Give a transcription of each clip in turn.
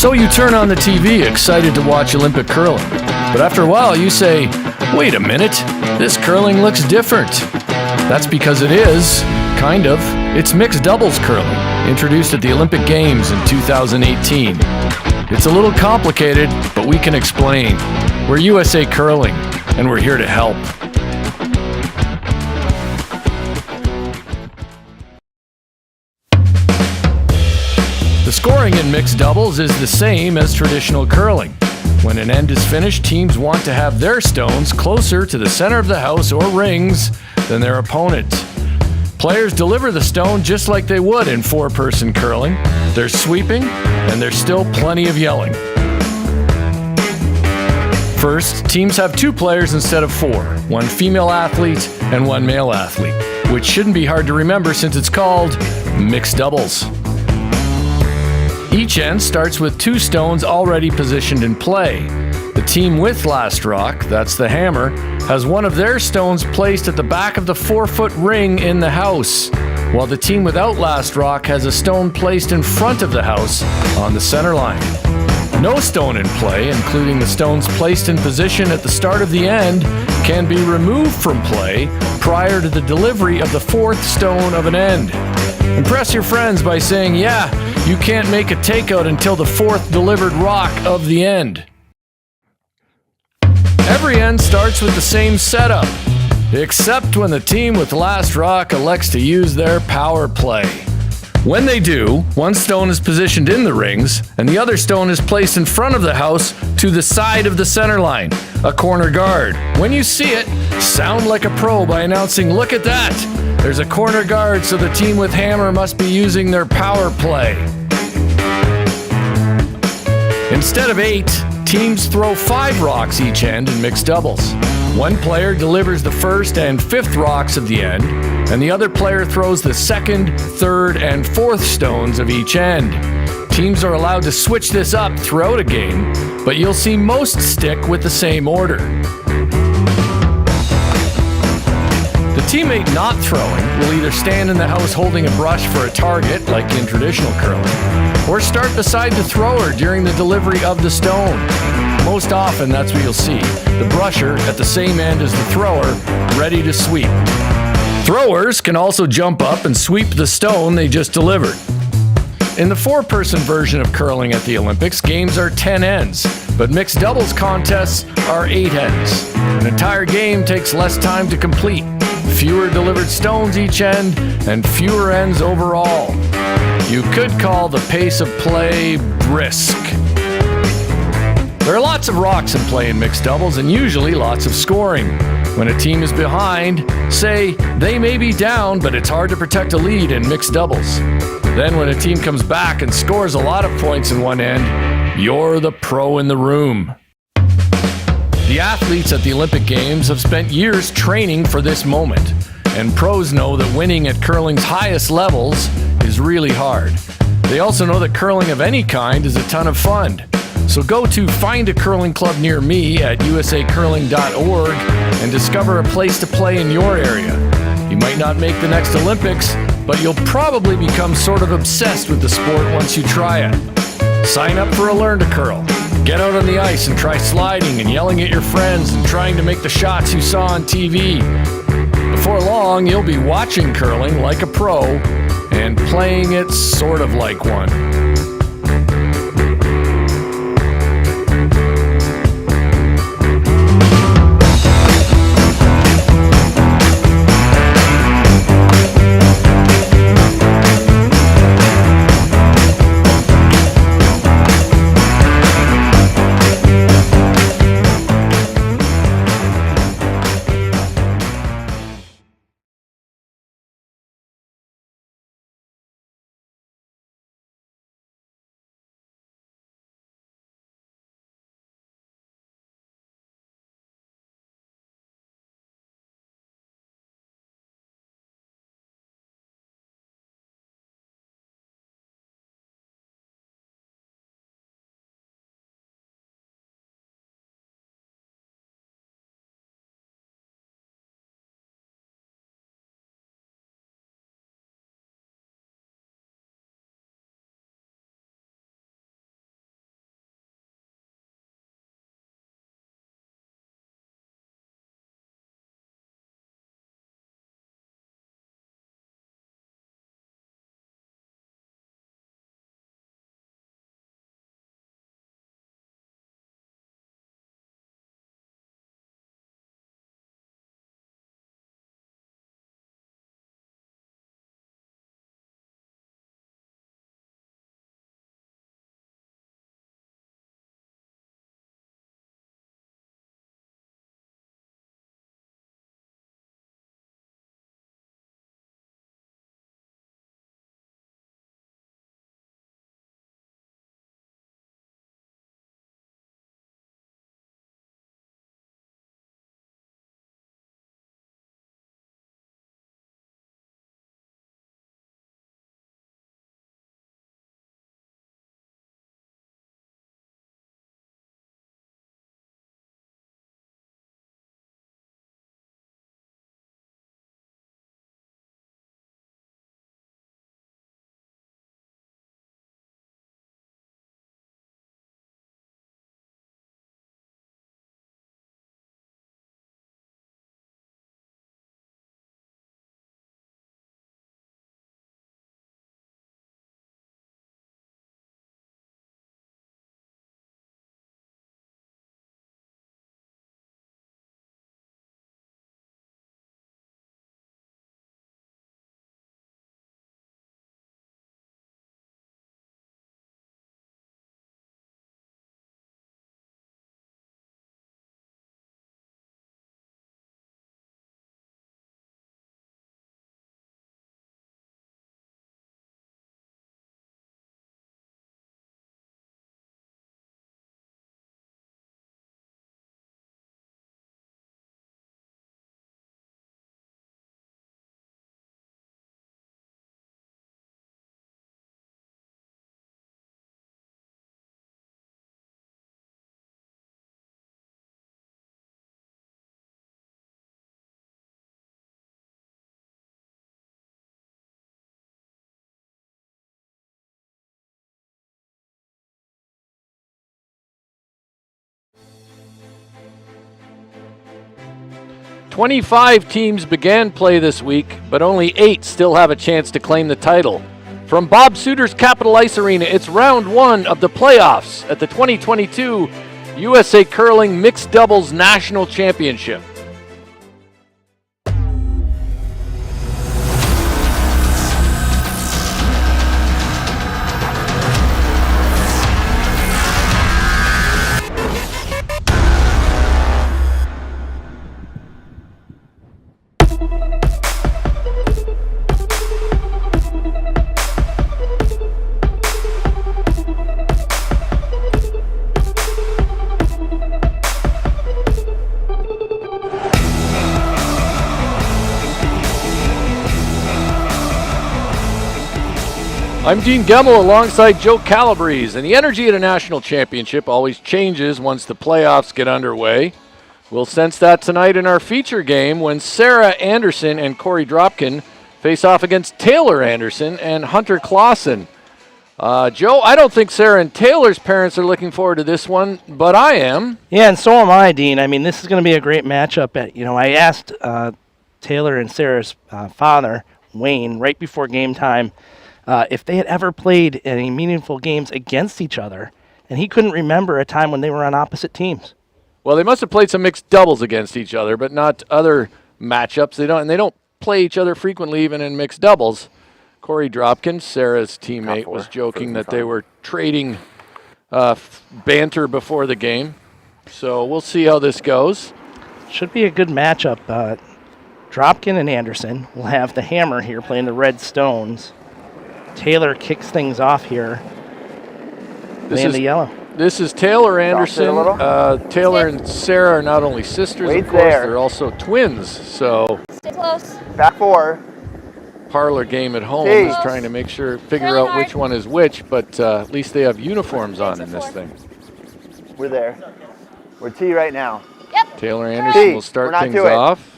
So you turn on the TV excited to watch Olympic curling. But after a while you say, wait a minute, this curling looks different. That's because it is, kind of. It's mixed doubles curling, introduced at the Olympic Games in 2018. It's a little complicated, but we can explain. We're USA Curling, and we're here to help. The scoring in mixed doubles is the same as traditional curling. When an end is finished, teams want to have their stones closer to the center of the house or rings than their opponent. Players deliver the stone just like they would in four-person curling. There's sweeping, and there's still plenty of yelling. First, teams have two players instead of four, one female athlete and one male athlete, which shouldn't be hard to remember since it's called mixed doubles. Each end starts with two stones already positioned in play. The team with last rock, that's the hammer, has one of their stones placed at the back of the 4-foot ring in the house, while the team without last rock has a stone placed in front of the house on the center line. No stone in play, including the stones placed in position at the start of the end, can be removed from play prior to the delivery of the fourth stone of an end. Impress your friends by saying, yeah, you can't make a takeout until the fourth delivered rock of the end. Every end starts with the same setup, except when the team with last rock elects to use their power play. When they do, one stone is positioned in the rings, and the other stone is placed in front of the house to the side of the center line, a corner guard. When you see it, sound like a pro by announcing, look at that! There's a corner guard, so the team with hammer must be using their power play. Instead of 8, teams throw 5 rocks each end in mixed doubles. One player delivers the first and fifth rocks of the end, and the other player throws the second, third, and fourth stones of each end. Teams are allowed to switch this up throughout a game, but you'll see most stick with the same order. The teammate not throwing will either stand in the house holding a brush for a target, like in traditional curling, or start beside the thrower during the delivery of the stone. Most often, that's what you'll see, the brusher at the same end as the thrower, ready to sweep. Throwers can also jump up and sweep the stone they just delivered. In the four-person version of curling at the Olympics, games are 10 ends, but mixed doubles contests are 8 ends. An entire game takes less time to complete, fewer delivered stones each end, and fewer ends overall. You could call the pace of play brisk. There are lots of rocks in play in mixed doubles and usually lots of scoring. When a team is behind, say, they may be down, but it's hard to protect a lead in mixed doubles. Then when a team comes back and scores a lot of points in one end, you're the pro in the room. The athletes at the Olympic Games have spent years training for this moment, and pros know that winning at curling's highest levels is really hard. They also know that curling of any kind is a ton of fun. So go to Find a Curling Club near me at usacurling.org and discover a place to play in your area. You might not make the next Olympics, but you'll probably become sort of obsessed with the sport once you try it. Sign up for a Learn to Curl. Get out on the ice and try sliding and yelling at your friends and trying to make the shots you saw on TV. Before long, you'll be watching curling like a pro and playing it sort of like one. 25 teams began play this week, but only 8 still have a chance to claim the title. From Bob Suter's Capital Ice Arena, it's round 1 of the playoffs at the 2022 USA Curling Mixed Doubles National Championship. I'm Dean Gemmel alongside Joe Calabrese, and the energy at a national championship always changes once the playoffs get underway. We'll sense that tonight in our feature game when Sarah Anderson and Corey Dropkin face off against Taylor Anderson and Hunter Clausen. Joe, I don't think Sarah and Taylor's parents are looking forward to this one, but I am. Yeah, and so am I, Dean. I mean, this is going to be a great matchup. I asked Taylor and Sarah's father, Wayne, right before game time, if they had ever played any meaningful games against each other, and he couldn't remember a time when they were on opposite teams. Well, they must have played some mixed doubles against each other, but not other matchups. They don't play each other frequently, even in mixed doubles. Corey Dropkin, Sarah's teammate, was joking that they were trading banter before the game. So we'll see how this goes. Should be a good matchup. Dropkin and Anderson will have the hammer here playing the red stones. Taylor kicks things off here. This is the yellow. This is Taylor Anderson. Taylor and Sarah are not only sisters, of course, they're also twins. So stay close. Back 4. Parlor game at home is trying to figure out which one is which, but at least they have uniforms on in this thing. We're there. We're T right now. Yep. Taylor Anderson will start things off.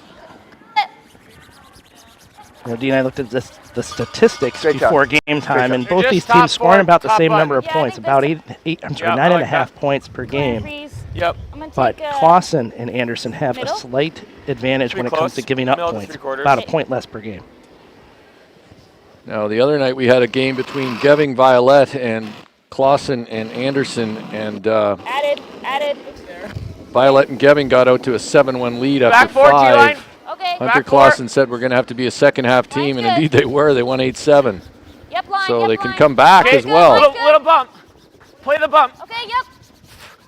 Dean, I looked at the statistics before game time, and both these teams scoring about the same number of points, about 9.5 points per game. Yep. But Clausen and Anderson have a slight advantage when it comes to giving up points, about a point less per game. Now, the other night we had a game between Geving Violet and Clausen and Anderson, and added. Violet and Geving got out to a 7-1 lead after 5. Okay. Hunter Clausen said we're going to have to be a second-half team, and indeed they were. They won 8-7. Yep, line. So they can come back as well. Little bump. Play the bump. Okay, yep.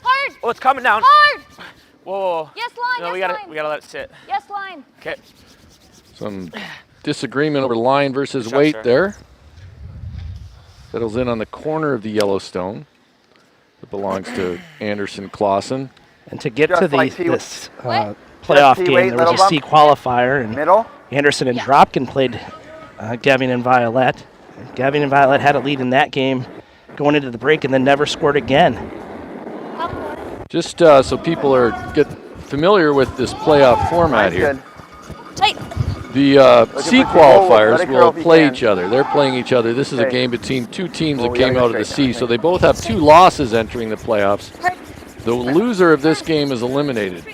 Hard. Oh, it's coming down. Hard. Whoa. Yes, line. No, we gotta let it sit. Yes, line. Okay. Some disagreement over line versus weight there. Settles in on the corner of the Yellowstone. It belongs to Anderson Clausen. And to get to this playoff game, there was a C qualifier, and Anderson and Dropkin played Geving and Violet. Geving and Violet had a lead in that game going into the break and then never scored again. Just so people get familiar with this playoff format here. The C qualifiers will play each other. They're playing each other. This is a game between two teams that came out of the C, so they both have 2 losses entering the playoffs. The loser of this game is eliminated.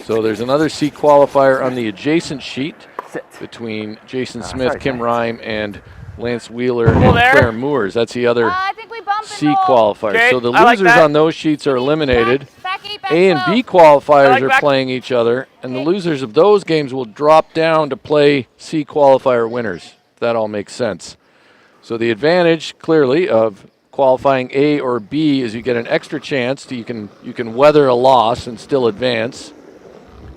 So there's another C qualifier on the adjacent sheet between Jason Smith, Kim Rime, and Lance Wheeler and Claire Moores. That's the other C qualifier. Okay, so the losers on those sheets are eliminated. A and B qualifiers are playing each other, and the losers of those games will drop down to play C qualifier winners. If that all makes sense. So the advantage, clearly, of qualifying A or B is you get an extra chance. You can weather a loss and still advance.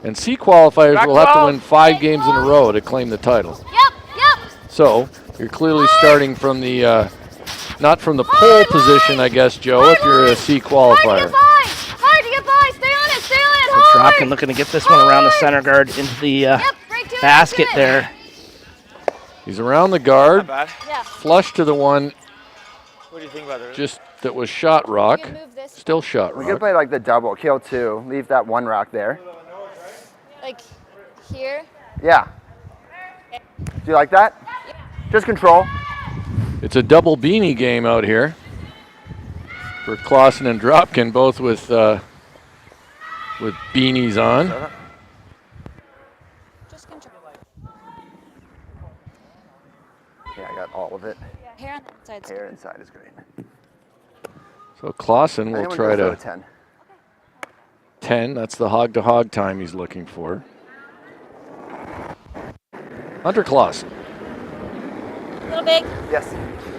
And C qualifiers will have to win 5 games in a row to claim the title. Yep. So you're clearly starting from the, not from the pole position, I guess, Joe, if you're a C qualifier. Hard to get by. Stay on it. So Dropkin looking to get this one around the center guard into the basket there. He's around the guard, flush to the one. What do you think about it? Just that was shot rock. Still shot rock. We could play like the double, kill 2, leave that 1 rock there. Like here? Yeah. Do you like that? Yeah. Just control. It's a double beanie game out here for Clausen and Dropkin, both with beanies on. Side's Hair inside is great. So Clausen will Anyone try go to for a 10. 10. That's the hog-to-hog time he's looking for. Hunter Clausen. a little big. Yes.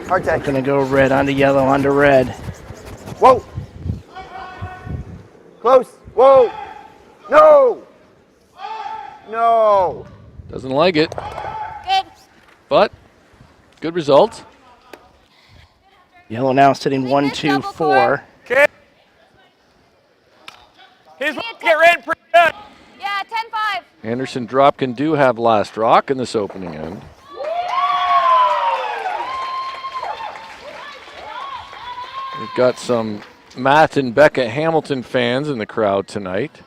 Hard take. Going to go red onto yellow onto red. Whoa. Close. Whoa. No. No. Doesn't like it, Good. but good result. Yellow now sitting 1, 2, double 4. Okay. His get red pretty good. Yeah, 10-5. Anderson Dropkin do have last rock in this opening end. We've got some Matt and Becca Hamilton fans in the crowd tonight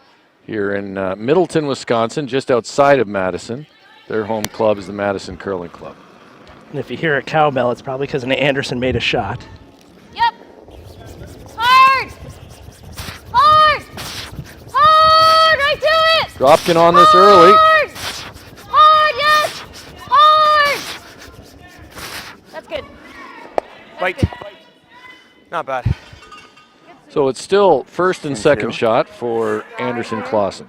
here in Middleton, Wisconsin, just outside of Madison. Their home club is the Madison Curling Club. And if you hear a cowbell, it's probably because Anderson made a shot. Yep. Hard. Hard. Hard. Right to it. Dropkin on this early. Hard. Hard. Yes. Hard. That's good. Bite. Not bad. So it's still first and second two. shot for Anderson Clausen.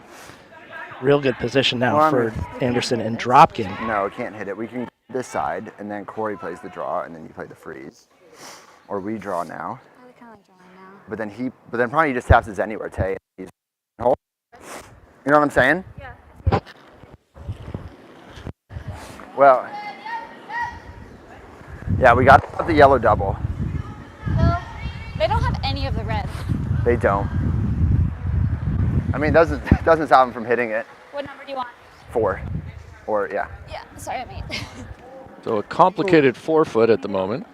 Real good position now Well, for Anderson and Dropkin. No, it can't hit it. We can this side, and then Corey plays the draw, and then you play the freeze. Or we draw now. I kind of like drawing now. But then probably he just taps his anywhere, Tay. He's hole. You know what I'm saying? Yeah. Well, yeah, we got the yellow double. So they don't have any of the reds. They don't. I mean, it doesn't stop him from hitting it. What number do you want? 4. Or, yeah. Yeah. Sorry, mate. So a complicated 4-foot at the moment.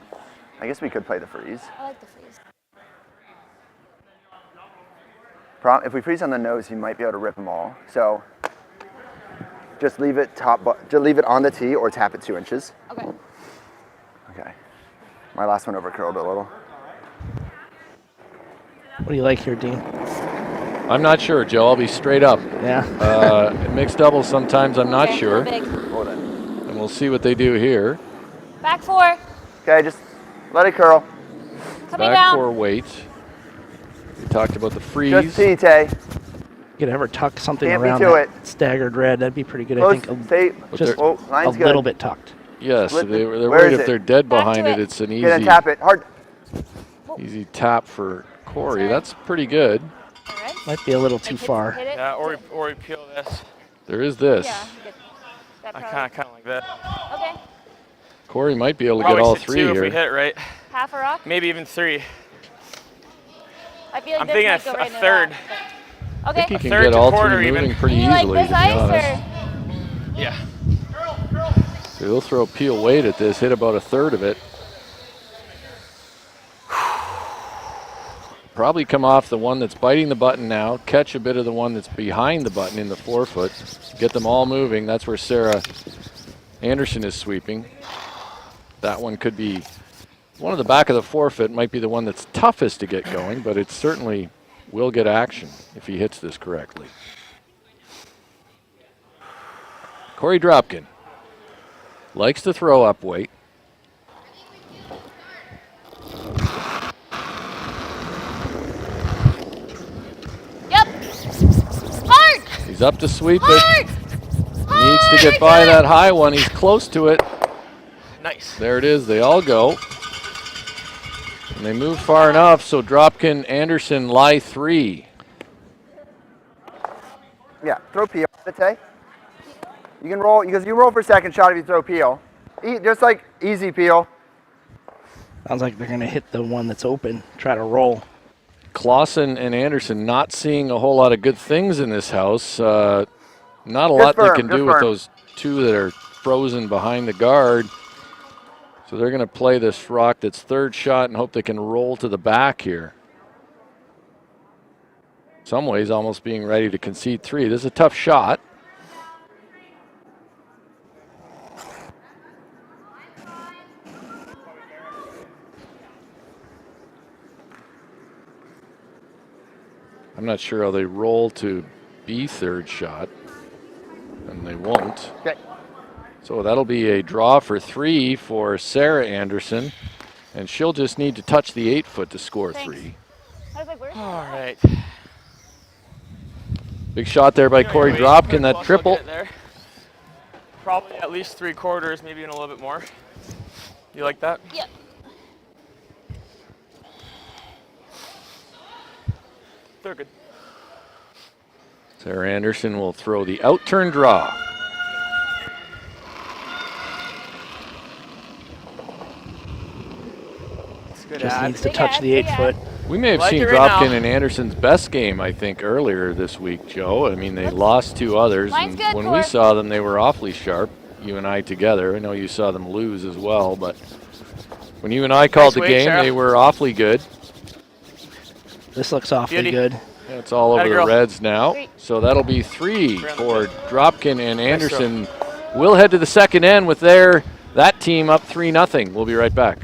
I guess we could play the freeze. I like the freeze. If we freeze on the nose, he might be able to rip them all. So just leave it just leave it on the tee or tap it 2 inches. Okay. Okay. My last one over curled a little. What do you like here, Dean? I'm not sure, Joe. I'll be straight up. Yeah. Mixed doubles sometimes I'm not Okay, sure. Big. Hold it. And we'll see what they do here. Back 4. Okay, just let it curl. Coming Back down. 4 weight. We talked about the freeze. Just tee, Tay. You could ever tuck something Can't be around to that it. staggered red. That'd be pretty good. Close, I think stay. just Oh, a line's good. little bit tucked. Yes, Split they're Where worried is if it? they're dead Back to behind it. it. It's an Get and easy, tap it. Hard. easy tap for Corey. Sorry. That's pretty good. All right. Might be a little too Like, far. Hit it. Yeah, or we peel this. There is this. Yeah. Good. That I probably- kind of like that. Okay. Corey might be able to Probably get all sit 3 2 if we here. hit it right. Half a rock. Maybe even 3. I feel like I'm this thinking might a go right into third. that, but- I think he Okay. can third get to all quarter 3 even. moving pretty Do you like easily, this to be ice honest. or? Yeah. So he'll throw peel weight at this, hit about a third of it. Probably come off the one that's biting the button now, catch a bit of the one that's behind the button in the 4-foot, get them all moving. That's where Sarah Anderson is sweeping. That one could be one of the back of the 4-foot, might be the one that's toughest to get going, but it certainly will get action if he hits this correctly. Corey Dropkin likes to throw up weight. Yep. Hard. He's up to sweep it. Hard. Needs to get by that high one. He's close to it. Nice. There it is. They all go. And they move far enough, so Dropkin, Anderson lie 3. Yeah, throw peel. Tay. You can roll, because you roll for second shot if you throw peel. Just like easy peel. Sounds like they're going to hit the one that's open, try to roll. Clausen and Anderson not seeing a whole lot of good things in this house. Not a lot they can do with those 2 that are frozen behind the guard. So they're going to play this rock that's third shot and hope they can roll to the back here. In some ways, almost being ready to concede 3. This is a tough shot. I'm not sure how they roll to be third shot, and they won't. Okay. So that'll be a draw for 3 for Sarah Anderson. And she'll just need to touch the 8-foot to score Thanks. 3. I was like, where's All right. Big shot there by Corey Wait, Dropkin, close, that I'll triple. get it there. Probably at least 3/4, maybe even a little bit more. You like that? Yep. They're good. Sarah Anderson will throw the out-turn draw. It's good Just ad. needs to Big touch ad, the big 8-foot. We may have Like seen it right Dropkin now. and Anderson's best game, I think, earlier this week, Joe. I mean, they lost 2 others. Mine's And good, when Cor. we saw them, they were awfully sharp, you and I together. I know you saw them lose as well, but when you and I called the weight, game, Sarah. they were awfully good. This looks awfully Beauty. good. Yeah, it's all over Atta the girl. Reds now. Great. So that'll be 3 for Dropkin and throw. Anderson. We'll head to the second end with that team up 3-0. We'll be right back.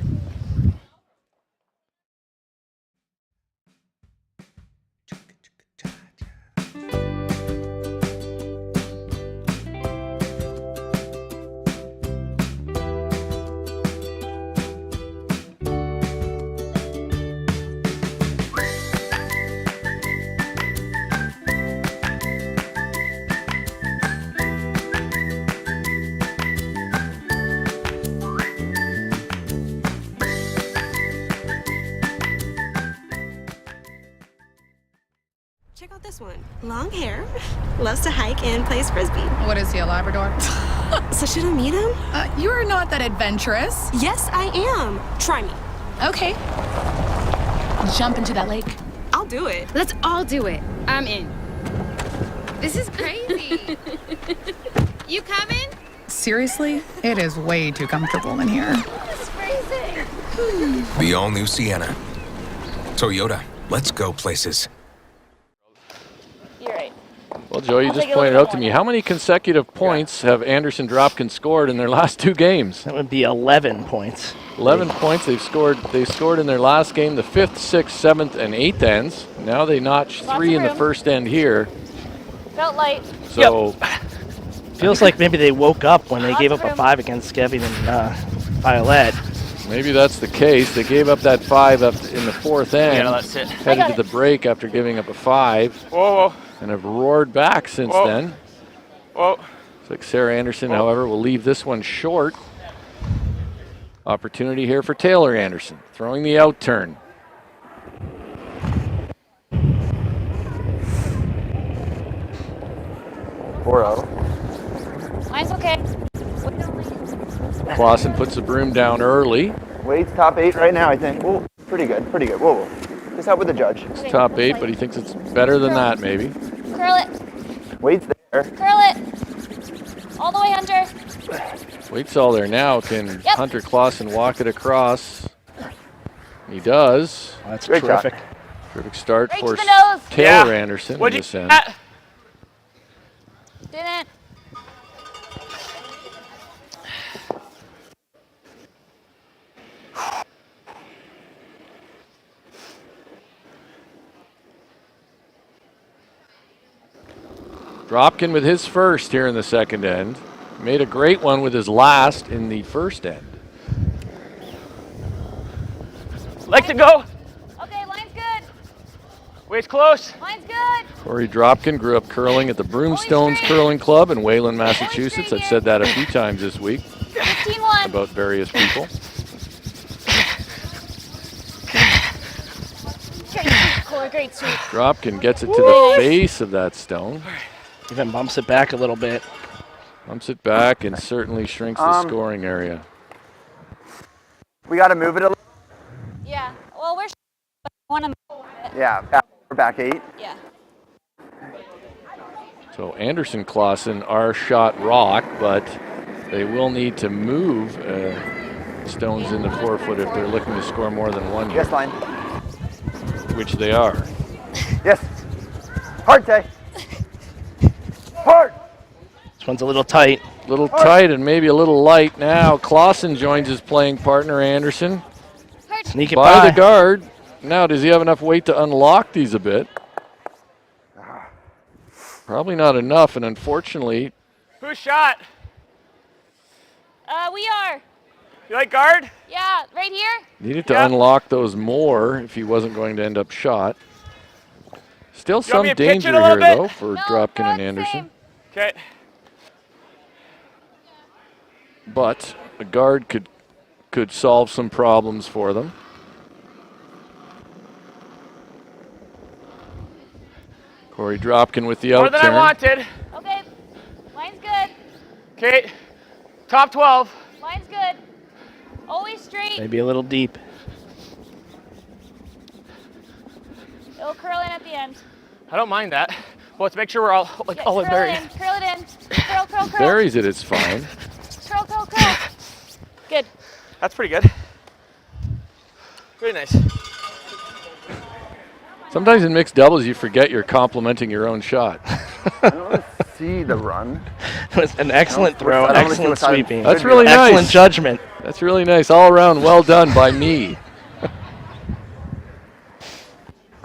Check out this one. Long hair, loves to hike and plays frisbee. What is he, a Labrador? So should I meet him? You are not that adventurous. Yes, I am. Try me. Okay. Jump into that lake. I'll do it. Let's all do it. I'm in. This is crazy. You coming? Seriously? It is way too comfortable in here. It's freezing. The all-new Sienna. Toyota, let's go places. You're right. Well, Joe, you I'll just take a pointed little out to bit me, more. how many consecutive points have Anderson Dropkin scored in their last 2 games? That would be 11 points. 11 points they've scored. They scored in their last game, the 5th, 6th, 7th, and 8th ends. Now they notch Lots 3 of in the room. first end here. Felt light. So Feels like maybe they woke up when they Lots gave of up a room. 5 against Kevin and Violet. maybe that's the case. They gave up that 5 up in the 4th end. Yeah, that's it. Headed to the break after giving up a 5 Whoa, whoa, and have roared back since Whoa. then. whoa. Looks like Sarah Anderson, however, will leave this one short. Opportunity here for Taylor Anderson, throwing the out turn. Mine's okay. Clausen puts the broom down early. Wade's top 8 right now, I think. Ooh, pretty good, pretty good. Whoa, whoa. Just out with the judge. It's top 8, but he thinks it's better than that, maybe. Curl it. Wade's there. Curl it. All the way under. Wade's all there now. Can Yep. Hunter Clausen walk it across? He does. That's Great shot. terrific. Terrific start Right for to the nose. Taylor Yeah. Anderson in What'd this you end. get? Didn't. Dropkin with his first here in the second end. Made a great one with his last in the first end. Like to go. Okay, line's good. Waist close. Line's good. Corey Dropkin grew up curling at the Broomstones straight. Curling Club in Wayland, Massachusetts. straight I've said here. that a few times this week 15-1. about various people. Great sweep. Dropkin gets it to the face of that stone. Even bumps it back a little bit. Bumps it back and certainly shrinks the scoring area. We got to move it a little. Yeah. Well, we're want to. Yeah, we're back 8. Yeah. So Anderson Clausen are shot rock, but they will need to move stones in the 4-foot if they're looking to score more than one here, Yes, line. which they are. Yes. Hard, Tay. Hard. This one's a little tight. Little tight and maybe a little light now. Clausen joins his playing partner Anderson Sneak it by by. the guard. Now, does he have enough weight to unlock these a bit? Probably not enough, and unfortunately, Who shot? We are. You like guard? Yeah, right here. Needed to unlock those more if he wasn't going to end up shot. Still want some me to pitch it danger a little here, bit? though, for No, Dropkin throw it and the Anderson. same. Okay. But a guard could solve some problems for them. Corey Dropkin with the More out than I turn. wanted. Okay. Line's good. Okay. Top 12. Line's good. Always straight. Maybe a little deep. It'll curl in at the end. I don't mind that. Well, let's make sure we're all like Yeah, all in curl berries. it in. Curl it in. Curl, curl, curl. Buries it, it's fine. Curl, curl, curl. Good. That's pretty good. Very nice. Sometimes in mixed doubles, you forget you're complimenting your own shot. I don't want to see the run. It was an excellent throw, I don't wanna see excellent what side- sweeping. That's really nice. Excellent judgment. That's really nice. All around, well done by me.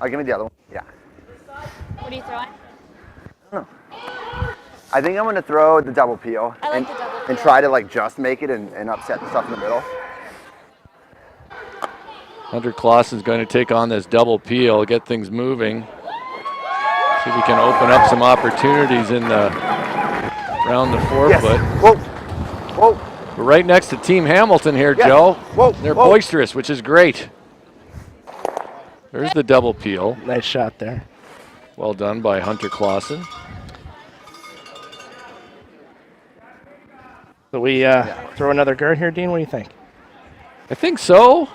Give me the other one. Yeah. What are you throwing? I think I'm going to throw the double peel. I like and, the double And peel. try to like just make it and upset the stuff in the middle. Hunter Clausen's going to take on this double peel, get things moving. See if he can open up some opportunities in the around the forefoot. Yes. Whoa. Whoa. We're right next to Team Hamilton here, Yes. Joe. Whoa. They're Whoa. boisterous, which is great. There's the double peel. Nice shot there. Well done by Hunter Clausen. So we throw another guard here, Dean? What do you think? I think so.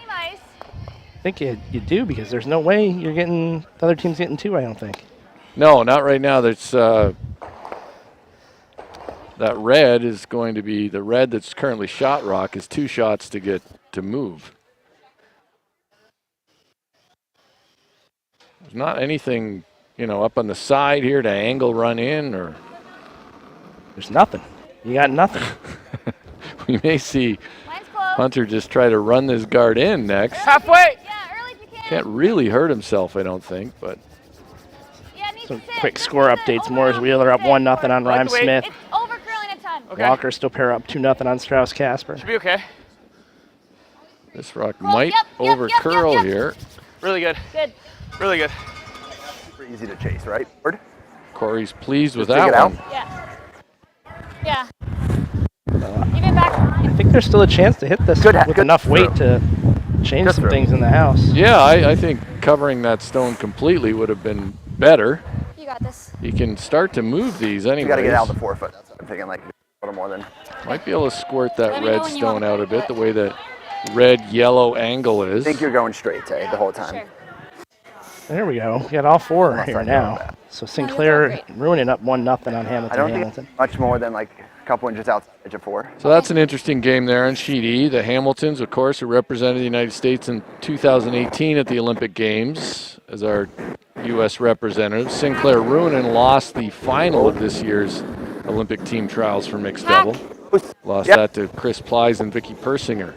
Nice. I think you do, because there's no way you're getting the other team's getting two, I don't think. No, not right now. There's that red is going to be the red that's currently shot rock is 2 shots to get to move. There's not anything, up on the side here to angle run in, or There's nothing. You got nothing. we may see Line's close. Hunter just try to run this guard in next. Halfway. Yeah, early if you can. Can't really hurt himself, I don't think, but Yeah, it needs Some to sit. quick Needs score to sit. updates. Over, Morris over, Wheeler up sit. 1-0 on Like Rhyme the way- Smith. It's over curling a ton. Okay. Walker still pair up 2-0 on Strauss Casper. Should be okay. this rock Close. might Yep, yep, over yep, curl yep. here. Really good. Good. Really good. Super easy to chase, right? Word? Corey's pleased with Just dig that it one. out. Yeah. Yeah. Even back I think there's still a chance to hit this Good with enough weight to change Good some throw. things in the house. Yeah, I think covering that stone completely would have been better. You got this. He can start to move these anyways. You got to get out of the forefoot. That's what I'm thinking, like a little more than. Might be able to squirt that Let me know red when you stone want out a to bit, do the it. way that red-yellow angle is. I think you're going straight, Tay, the whole time. Sure. There we go. We got all four Unless here I know now. that. So you're Sinclair great. ruining up 1-0 on I Hamilton. don't think Hamilton. it's much more than like a couple inches outside the edge of 4. So that's an interesting game there on Sheet E. The Hamiltons, of course, who represented the United States in 2018 at the Olympic Games as our U.S. representatives. Sinclair Ruinen lost the final of this year's Olympic team trials for mixed double. Lost Yep. that to Chris Plies and Vicky Persinger.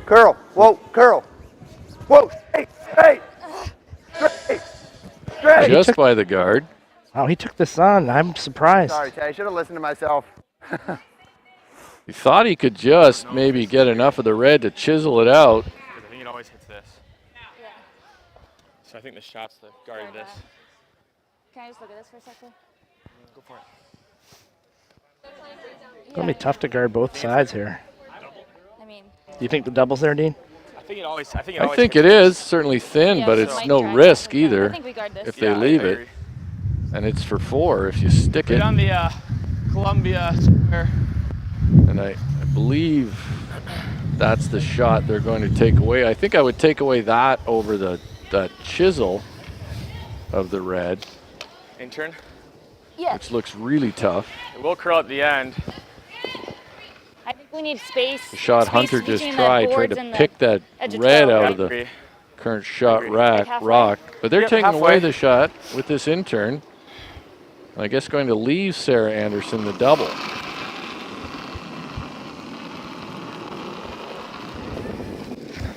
Curl. Whoa, curl. Whoa, straight, straight. Straight. Straight. Just by the guard. Oh, he took this on. I'm surprised. Sorry, Tay. I should have listened to myself. He thought he could just maybe get enough of the red to chisel it out. I think it always hits this. Yeah. So I think the shot's the guard of this. Can I just look at this for a second? Go for it. It's going to be tough to guard both sides here. I mean, Do you think the double's there, Dean? I think it always. I think it I always. think hits it is certainly thin, yeah, but so it's might no try. risk I either think we guard this. if they leave it. And it's for 4 if you stick Right it. on the Columbia Square. And I believe that's the shot they're going to take away. I think I would take away that over the chisel of the red, Intern. Yeah. which looks really tough. It will curl at the end. I think we need space. The shot space Hunter just between the tried boards to and the pick that edge of red toe. out I of the agree. current shot agree. Like halfway? rock. But they're Yep, taking away halfway. the shot with this intern. I guess going to leave Sarah Anderson the double.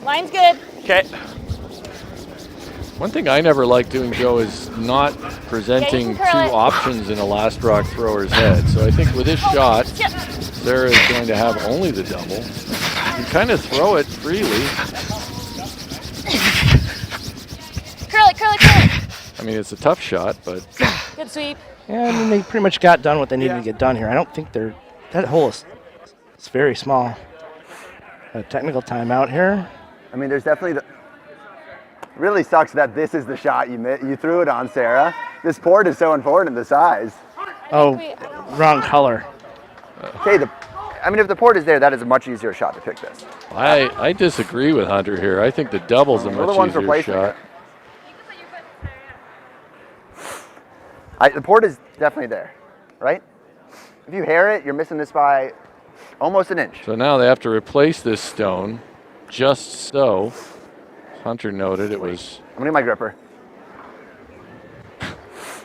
Line's good. Okay. One thing I never like doing, Joe, is not presenting curl two it. options in a last rock thrower's head. So I think with this shot, Yep. Sarah is going to have only the double. You kind of throw it freely. Curl it, curl it, curl it. I mean, it's a tough shot, but Good sweep. Yeah, I mean, they pretty much got done what they needed to get done here. I don't think that hole is very small. A technical timeout here. I mean, there's definitely really sucks that this is the shot you threw it on, Sarah. This port is so important, the size. Oh, wrong color. Okay, I mean, if the port is there, that is a much easier shot to pick this. I disagree with Hunter here. I think the double's a much easier shot. The port is definitely there, right? If you hair it, you're missing this by almost an inch. So now they have to replace this stone, just so. Hunter noted it was. I'm gonna get my gripper.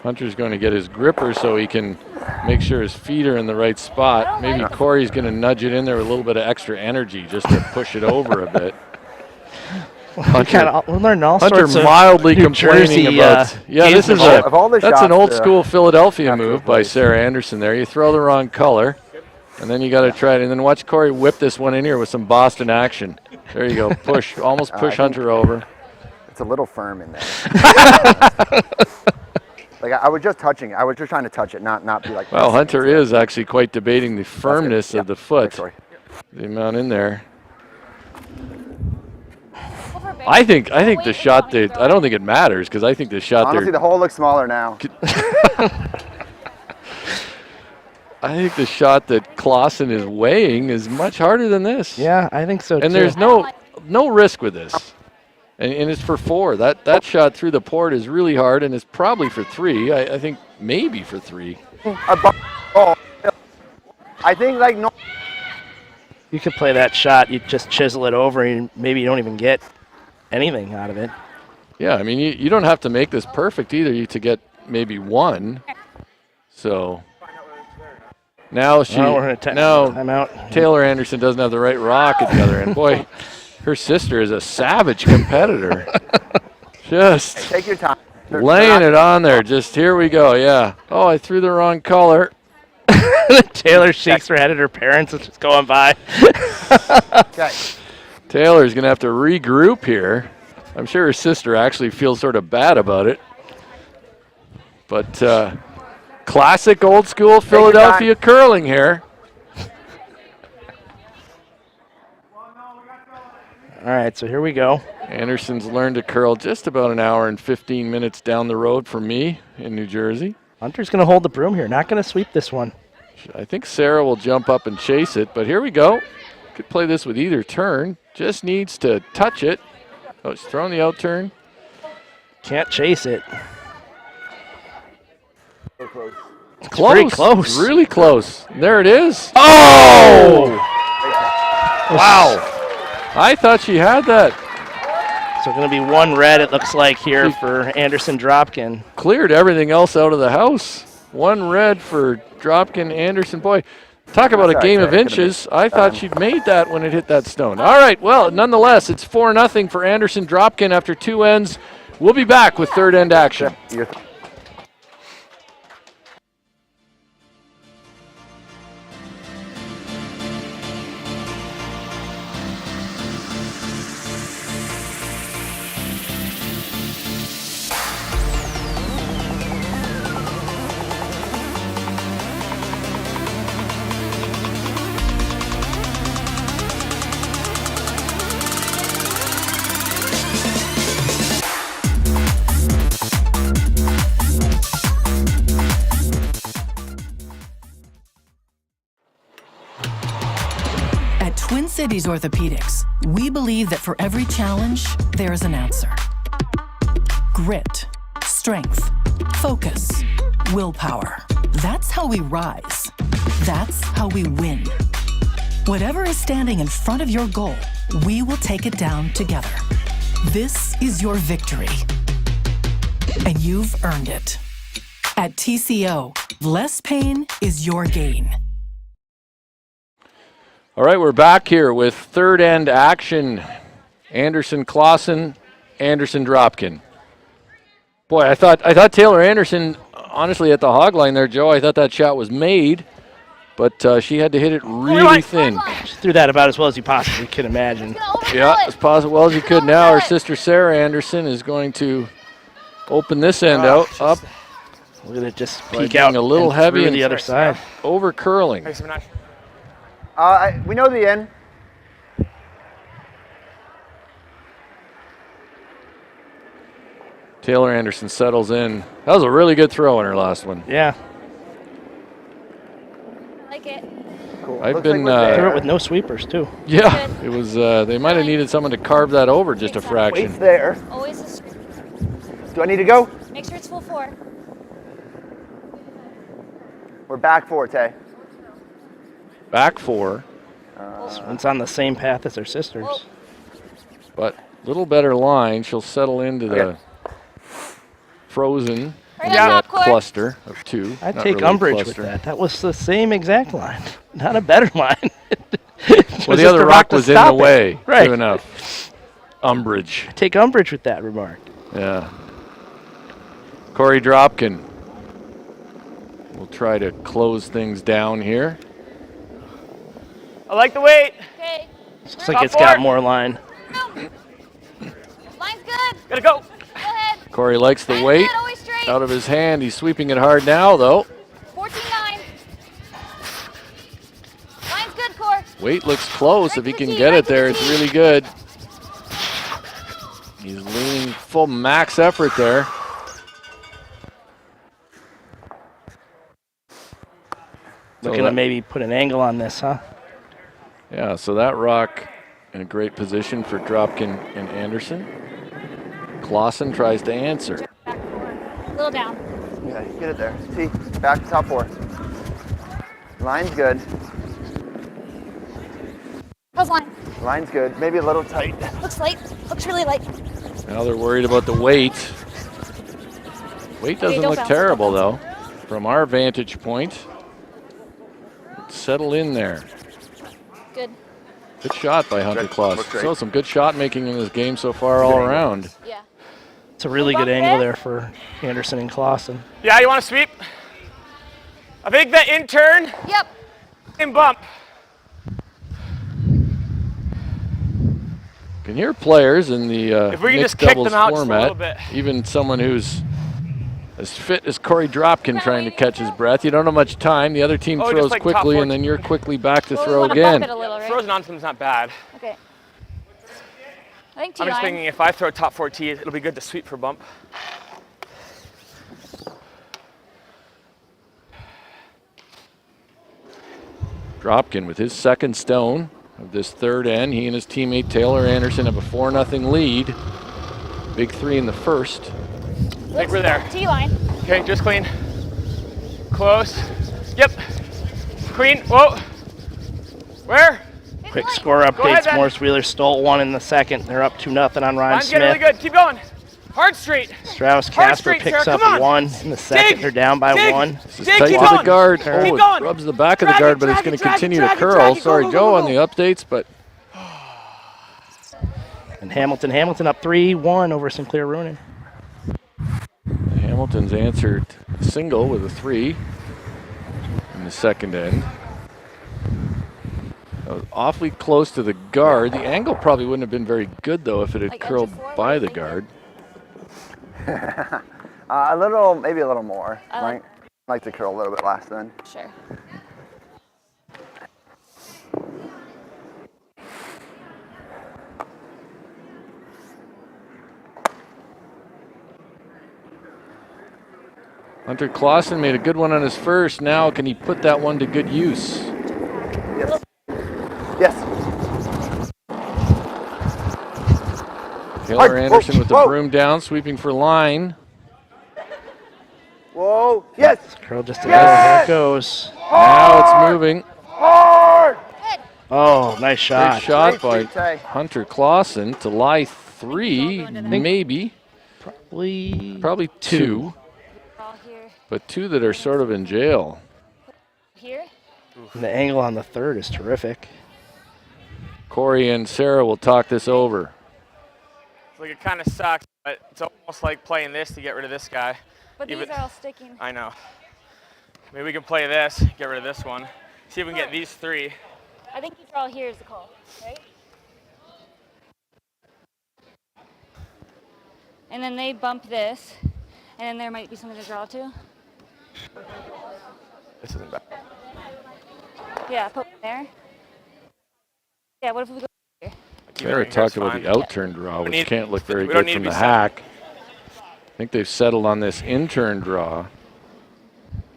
Hunter's going to get his gripper so he can make sure his feet are in the right spot. Maybe Corey's going to nudge it in there with a little bit of extra energy just to push it over a bit. We're learning all Hunter sorts of mildly New complaining Jersey, about. Yeah, this is that's an old shots, school Philadelphia move by Sarah Anderson there. You throw the wrong color, and then you got to try it. And then watch Corey whip this one in here with some Boston action. There you go. Push, almost push Hunter over. It's a little firm in there. Like I was just touching. I was just trying to touch it, not be like. Well, Hunter is actually quite debating the firmness of the foot. The amount in there. I think the shot I don't think it matters because I think the shot honestly, the hole looks smaller now. I think the shot that Clausen is weighing is much harder than this. Yeah, I think so too. And there's no risk with this. And it's for 4. That shot through the port is really hard, and it's probably for 3. I think maybe for 3. I think like no. You could play that shot. You just chisel it over, and maybe you don't even get anything out of it. Yeah, I mean you don't have to make this perfect either to get maybe 1. So now Taylor Anderson doesn't have the right rock at the other end. Boy. Her sister is a savage competitor. Just take your time. Laying it on there. Just here we go. Yeah. Oh, I threw the wrong color. Taylor shakes her head at her parents and just going by. Okay. Taylor's going to have to regroup here. I'm sure her sister actually feels sort of bad about it. But classic old school Philadelphia curling here. All right, so here we go. Anderson's learned to curl just about an hour and 15 minutes down the road from me in New Jersey. Hunter's going to hold the broom here, not going to sweep this one. I think Sarah will jump up and chase it, but here we go. Could play this with either turn. Just needs to touch it. Oh, she's throwing the out turn. Can't chase it. So close. Close. Pretty close. Really close. There it is. Oh! Wow. I thought she had that. So going to be 1 red, it looks like, here for Anderson Dropkin. Cleared everything else out of the house. 1 red for Dropkin Anderson. Boy, talk about a game of inches. I thought she'd made that when it hit that stone. All right, well, nonetheless, it's 4-0 for Anderson Dropkin after 2 ends. We'll be back with third end action. Twin Cities Orthopedics, we believe that for every challenge, there is an answer. Grit, strength, focus, willpower. That's how we rise. That's how we win. Whatever is standing in front of your goal, we will take it down together. This is your victory, and you've earned it. At TCO, less pain is your gain. All right, we're back here with third end action. Anderson Clausen, Anderson Dropkin. Boy, I thought Taylor Anderson, honestly, at the hog line there, Joe, I thought that shot was made. but she had to hit it really thin. She threw that about as well as you possibly could imagine. Yeah, as well as you could. Now her sister Sarah Anderson is going to open this end up. Look at it just By peek being out a little and heavy through and the other side. over curling. Okay, so we're not We know the end. Taylor Anderson settles in. That was a really good throw in her last one. Yeah. Like it. Cool. I've Looks been like we're Threw there. it with no sweepers, too. Yeah, it was. They might have needed someone to carve that over just a Wait's fraction. there. Always a screw. Do I need to go? Make sure it's full 4. We're back 4, Tay. Back 4, It's on the same path as her sisters. Whoa. but little better line. She'll settle into the Okay. frozen Right into on that top, Court. cluster of 2. I'd Not take really umbrage cluster. with that. That was the same exact line, not a better line. Well, the other rock was in the way. Right. True enough. Umbrage. Take umbrage with that remark. Yeah. Corey Dropkin will try to close things down here. I like the weight. Okay. Looks like it's got more line. Line's good. Gotta go. Go ahead. Corey likes the Line's weight good, always straight. out of his hand. He's sweeping it hard now, though. 14-9. Line's good, Core. Weight looks close. Right If he to the can tee, get right it to the there, it's tee. really good. He's leaning full max effort there. Looking to maybe put an angle on this, huh? Yeah, so that rock in a great position for Dropkin and Anderson. Clausen tries to answer. Back 4. A little down. Okay, get it there. T, back to top 4. Line's good. How's line? Line's good. Maybe a little tight. Looks light. Looks really light. Now they're worried about the weight. Weight Okay, doesn't don't look bounce, terrible, don't though, from our vantage point. Settle in there. Good. Good shot by Hunter Good. Clausen. Looked great. So some good shot making in this game so far all around. Yeah. It's a really good angle there for Anderson and Clausen. Yeah, you want to sweep? I think the in turn Yep. and bump. Can hear players in the If we can mixed just kick doubles them out just a format, little bit. even someone who's as fit as Corey Dropkin trying to catch his breath. You don't have much time. The other team Oh, just throws like top quickly, four and then you're quickly back to Well, we throw wanna again. bump it a little, right? Frozen on them's not bad. Okay. I think I'm just T-line. thinking if I throw top 4 tees, it'll be good to sweep for bump. Dropkin with his second stone of this third end. He and his teammate Taylor Anderson have a 4-0 lead. Big 3 in the first. I think we're there. T-line. Okay, just clean. Close. Yep. Clean. Whoa. Where? Quick score ahead, updates. Ben. Morris Wheeler stole one in the second. They're up 2-0 on Ryan Line's getting really Smith. good. Keep going. Hard straight. Strauss Hard Casper straight, picks Sarah, up come on. 1 in the second. Dig. They're down by Dig. 1. This is Dig, tight keep to the going. guard. Keep Oh, it going. rubs the back of the Drag guard, it, but it's drag going it, to drag it, continue drag to it, curl. drag it. Go, Sorry, go, Joe, go, on go. the updates, but And Hamilton up 3-1 over Sinclair Roonin. Hamilton's answered single with a 3 in the second end. That was awfully close to the guard. The angle probably wouldn't have been very good, though, if it had Like curled edge of 4, by what do the you guard. A little, maybe a little more. I Like to curl a little bit last then. Sure. Hunter Clausen made a good one on his first. Now, can he put that one to good use? Yes. Yes. Taylor Hard. Anderson Whoa, with the whoa. broom down, sweeping for line. Whoa. Yes. Curl just a little. Here it goes. Now it's moving. Hard. Oh, nice Great shot. shot by Great Tay. Hunter Clausen to lie 3, maybe. Probably 2, All here. but 2 that are sort of in jail. Here. And the angle on the third is terrific. Corey and Sarah will talk this over. It's like it kind of sucks, but it's almost like playing this to get rid of this guy. But Even- these are all sticking. I know. Maybe we can play this, get rid of this one. See if we can get these 3. I think you draw here is the call, right? And then they bump this, and then there might be something to draw to. This isn't bad. Yeah, put one there. Yeah, what if we go here? We already talked about the out-turn draw, which can't look very good from the hack. I think they've settled on this in-turn draw.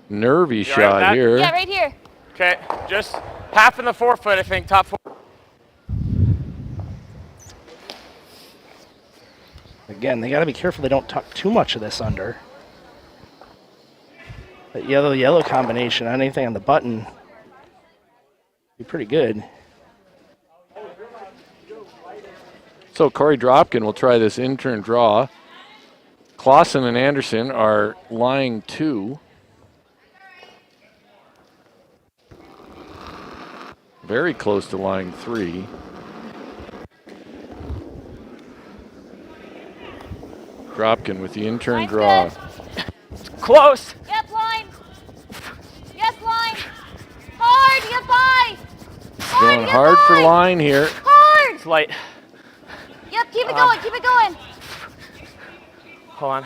Nervy shot here. Yeah, right here. Okay, just half in the forefoot, I think, top 4. Again, they got to be careful they don't tuck too much of this under. That yellow combination on anything on the button be pretty good. So Corey Dropkin will try this in-turn draw. Clausen and Anderson are lying 2. Very close to lying 3. Dropkin with the in-turn draw. Close. Yep, line. Yes, line. Hard, get by. Going hard for line here. Hard. It's light. Yep, keep it going, keep it going. Hold on.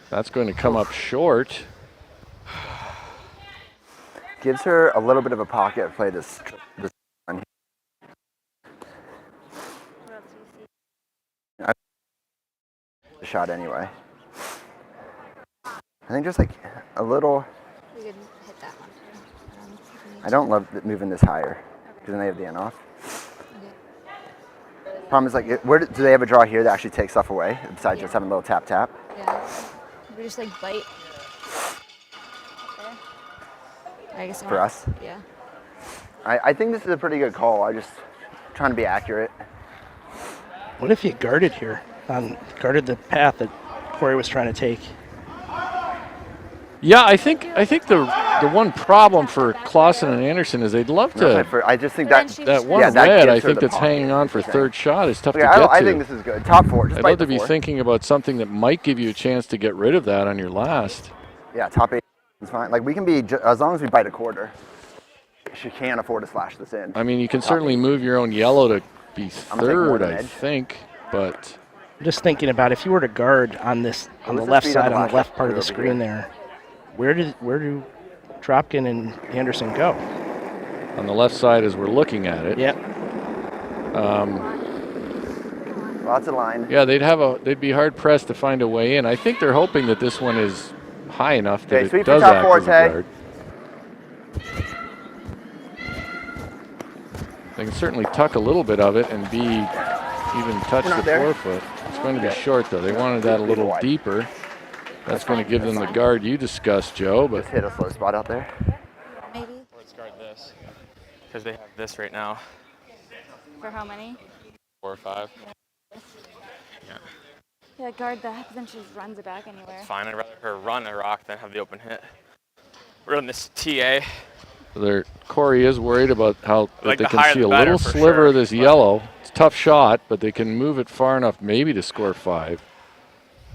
That's going to come up short. Gives her a little bit of a pocket play this one. The shot anyway. I think just like a little. We could hit that one. I don't love moving this higher because then they have the end off. Problem is, like, where do they have a draw here that actually takes stuff away besides just having a little tap tap? Yeah. We just like bite. Okay. I guess For us? Yeah. I think this is a pretty good call. I just trying to be accurate. What if you guarded here? Guarded the path that Corey was trying to take. Yeah, I think the one problem for Clausen and Anderson is they'd love to. I just think that one red, I think that's hanging on for third shot is tough to get to. I think this is good. Top 4. Just I'd love to be thinking about something that might give you a chance to get rid of that on your last. Yeah, top 8 is fine. Like we can be as long as we bite a quarter. She can't afford to slash this in. I mean, you can certainly move your own yellow to be third, I think, but. I'm just thinking about if you were to guard on this on the left side, on the left part of the screen there. Where do Dropkin and Anderson go? On the left side as we're looking at it. Yep. Lots of line. Yeah, they'd be hard pressed to find a way in. I think they're hoping that this one is high enough that it does act as a guard. They can certainly tuck a little bit of it and even touch the forefoot. It's going to be short though. They wanted that a little deeper. That's going to give them the guard you discussed, Joe. But just hit a slow spot out there. Maybe. Or let's guard this because they have this right now. For how many? 4 or 5. Yeah. Yeah, guard that. Then she just runs it back anywhere. It's fine. I'd rather her run a rock than have the open hit. We're on this TA. Corey is worried about how like they can see a little sliver of this yellow. It's a tough shot, but they can move it far enough maybe to score 5.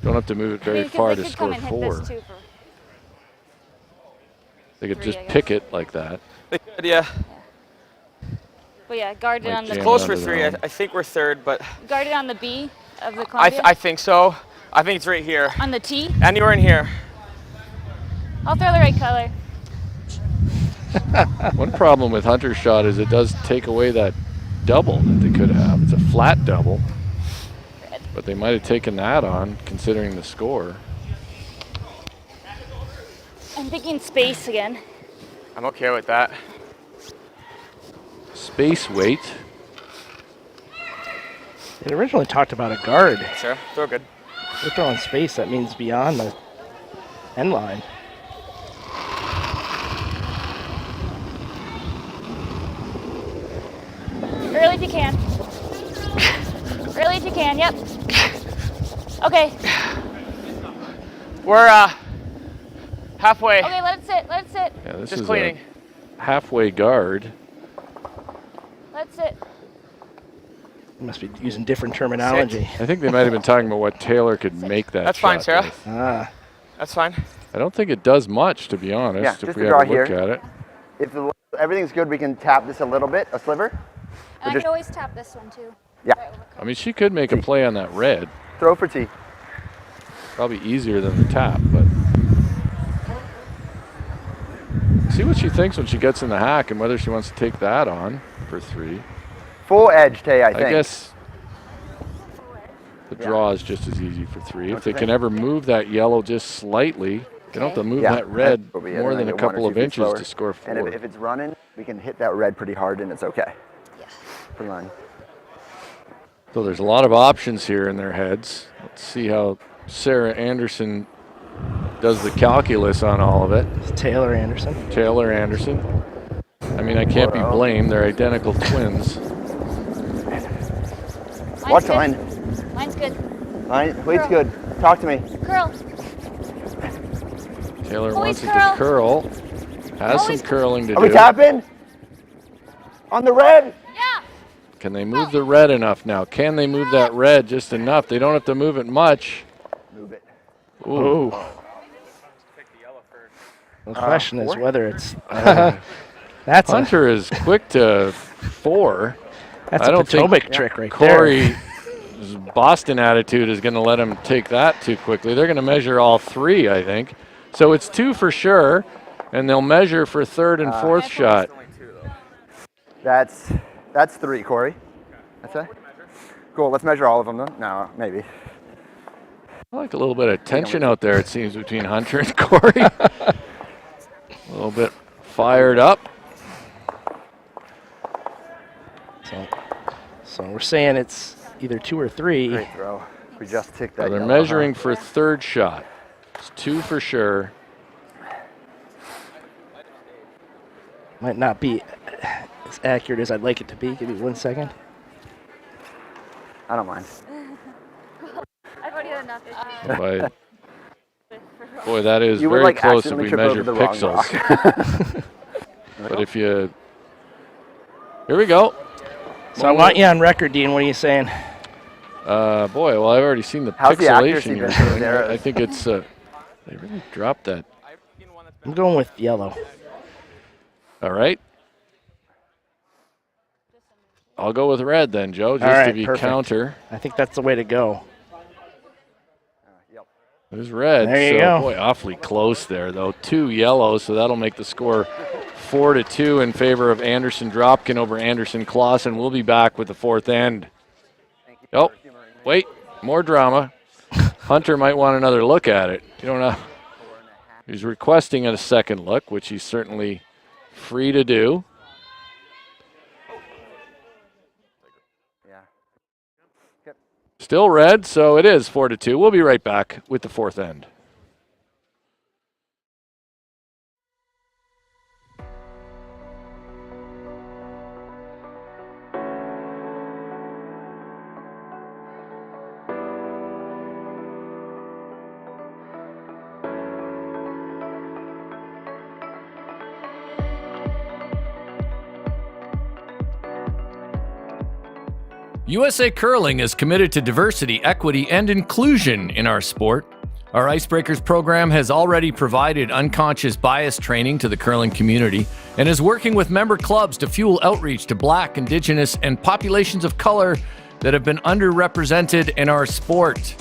Don't have to move it very far to score 4. They could just pick it like that. They could, yeah. But yeah, guard it on the. Close for 3. I think we're third, but. Guard it on the B of the Columbia. I think so. I think it's right here. On the T. Anywhere in here. I'll throw the right color. One problem with Hunter's shot is it does take away that double that they could have. It's a flat double. But they might have taken that on, considering the score. I'm thinking space again. I'm okay with that. Space weight. They originally talked about a guard. Sure, throw good. They're throwing space, that means beyond the end line. Early if you can. Early if you can, yep. Okay. We're halfway. Okay, let it sit, let it sit. Yeah, this Just is cleaning. a halfway guard. Let it sit. You must be using different terminology. I think they might have been talking about what Taylor could make that That's shot fine, Sarah. with. That's fine. I don't think it does much, to be honest, Yeah, if just we a draw have a look here. at it. everything's good, we can tap this a little bit, a sliver. And I could always tap this one too. Yeah. I mean, she could make a play on that red. Throw for tee. Probably easier than the tap, but see what she thinks when she gets in the hack and whether she wants to take that on for 3. Full edge, Tay, I think. I guess the draw is just as easy for 3. If they can ever move that yellow just slightly, they don't have to move that red more than a couple of inches to score 4. And if it's running, we can hit that red pretty hard and it's okay. Yeah. For line. So there's a lot of options here in their heads. Let's see how Sarah Anderson does the calculus on all of it. It's Taylor Anderson. Taylor Anderson. I mean, I can't be blamed. They're identical twins. Watch line. Line's good. Line, weight's good. Talk to me. Curl. Taylor wants it to curl. Has some curling to do. Are we tapping? On the red? Yeah. Can they move the red enough now? Can they move that red just enough? They don't have to move it much. Move it. Ooh. The question is whether it's. That's Hunter is quick to 4. That's I don't a Potomac think trick right Corey's Boston attitude is going to let him take that too quickly. They're going to measure all 3, I think. So it's 2 for sure, and they'll measure for 3rd and 4th shot. That's 3, Corey. That's it? Cool, let's measure all of them then. No, maybe. I like a little bit of tension out there, it seems, between Hunter and Corey. A little bit fired up. So we're saying it's either 2 or 3. Great throw. We just ticked that. So they're measuring for 3rd shot. It's 2 for sure. Might not be as accurate as I'd like it to be. Give me 1 second. I don't mind. I've already had enough. Boy, that is You would, very like, close if accidentally we trip measure over the wrong pixels. But if you... Here we go. So I want you on record, Dean. What are you saying? Boy, well, I've already seen the How's the accuracy pixelation you're been for doing. Sarah? I think it's... they really dropped that. I'm going with yellow. All right. I'll go with red then, Joe, just All right, to be perfect. counter. I think that's the way to go. There's red. There you so, go. Boy, awfully close there, though. 2 yellow, so that'll make the score 4-2 in favor of Anderson Dropkin over Anderson Clausen. We'll be back with the 4th end. Oh, wait, more drama. Hunter might want another look at it. You don't know. He's requesting a second look, which he's certainly free to do. Still red, so it is 4-2. We'll be right back with the 4th end. USA Curling is committed to diversity, equity, and inclusion in our sport. Our Icebreakers program has already provided unconscious bias training to the curling community and is working with member clubs to fuel outreach to Black, Indigenous, and populations of color that have been underrepresented in our sport.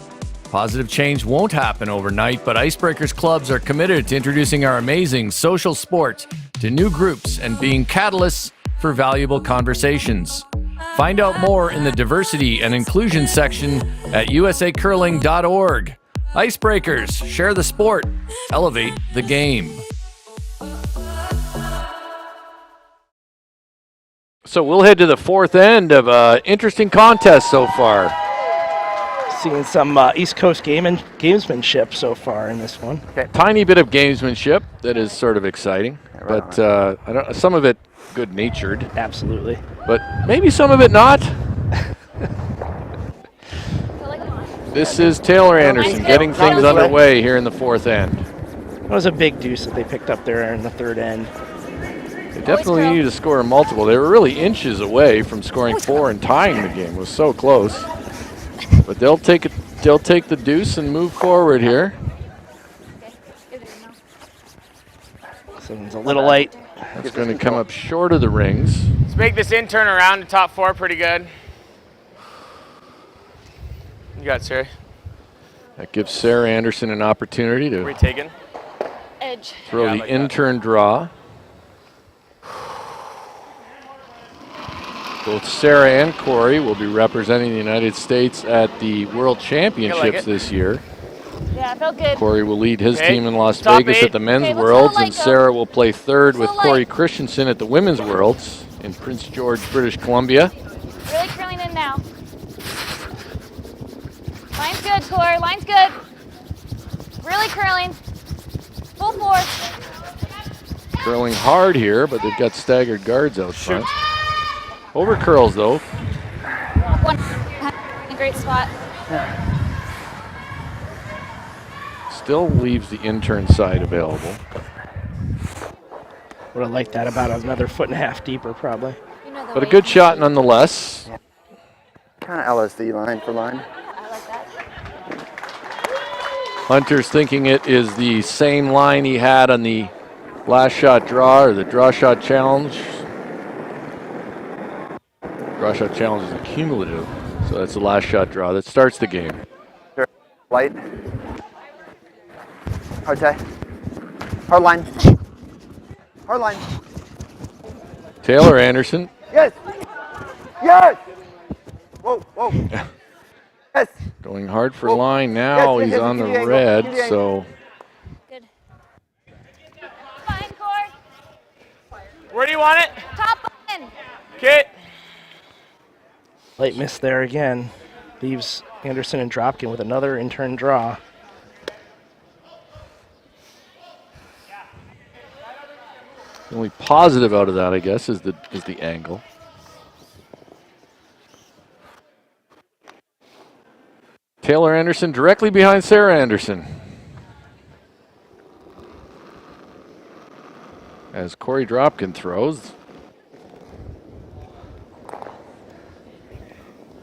Positive change won't happen overnight, but Icebreakers clubs are committed to introducing our amazing social sport to new groups and being catalysts for valuable conversations. Find out more in the diversity and inclusion section at usacurling.org. Icebreakers, share the sport, elevate the game. So we'll head to the 4th end of an interesting contest so far. Seeing some East Coast gamesmanship so far in this one. Okay. Tiny bit of gamesmanship that is sort of exciting, but some of it good-natured. Absolutely. But maybe some of it not. This is Taylor Anderson getting things underway here in the 4th end. That was a big deuce that they picked up there in the 3rd end. They definitely needed to score a multiple. They were really inches away from scoring 4 and tying the game. It was so close. But they'll take it. They'll take the deuce and move forward here. So it's a little light. That's going to come up short of the rings. Let's make this in turn around to top 4 pretty good. You got it, Sarah. That gives Sarah Anderson an opportunity to Retaken. Edge. throw Yeah, I the like that. in-turn draw. Both Sarah and Corey will be representing the United States at the World Championships this year. Yeah, it felt good. Corey will lead his team in Las Top Vegas 8. at the Men's Okay, looks Worlds, so and light, Sarah will play third with So Corey light. Christensen at the Women's Worlds in Prince George, British Columbia. Really curling in now. Line's good, Core. Line's good. Really curling. Full force. Curling hard here, but they've got staggered guards out front. Over curls, though. One. A great spot. Still leaves the intern side available. Would have liked that about another 1.5 deeper, probably. You know the But a way good you shot shoot. nonetheless. Kind of LSD line for line. I like that. Hunter's thinking it is the same line he had on the last shot draw, or the draw shot challenge. Draw shot challenge is a cumulative, so that's the last shot draw that starts the game. Light. Hard tie. Hard line. Hard line. Taylor Anderson. Yes. Yes. Whoa, whoa. Yes. Going hard for Whoa. line now. Yes, He's yes, on give the me the angle, red, give me the angle. so Good. Fine, Core. Where do you want it? Top button. Okay. Late miss there again. Leaves Anderson and Dropkin with another in-turn draw. the only positive out of that, I guess, is the angle. Taylor Anderson directly behind Sarah Anderson. As Corey Dropkin throws.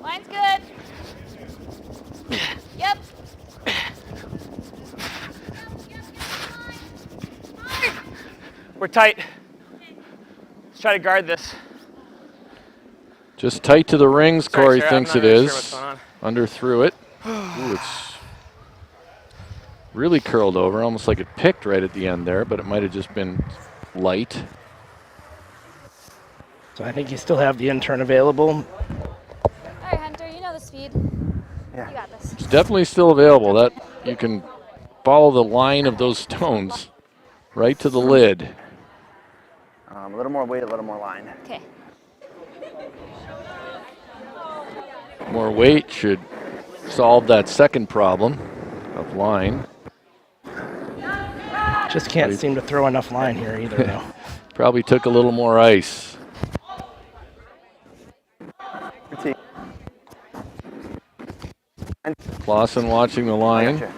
Line's good. Yep. We're tight. Let's try to guard this. Just tight to the rings, Sorry, Corey Sarah, I'm thinks not it really is. sure what's going on. Under through it. Ooh, it's really curled over, almost like it picked right at the end there, but it might have just been light. So I think you still have the in-turn available. All right, Hunter, you know the speed. Yeah. You got this. It's definitely still available. That you can follow the line of those stones right to the lid. A little more weight, a little more line. Okay. More weight should solve that second problem of line. Just can't seem to throw enough line here either, though. Probably took a little more ice. Critique. And Clausen watching the I line. gotcha.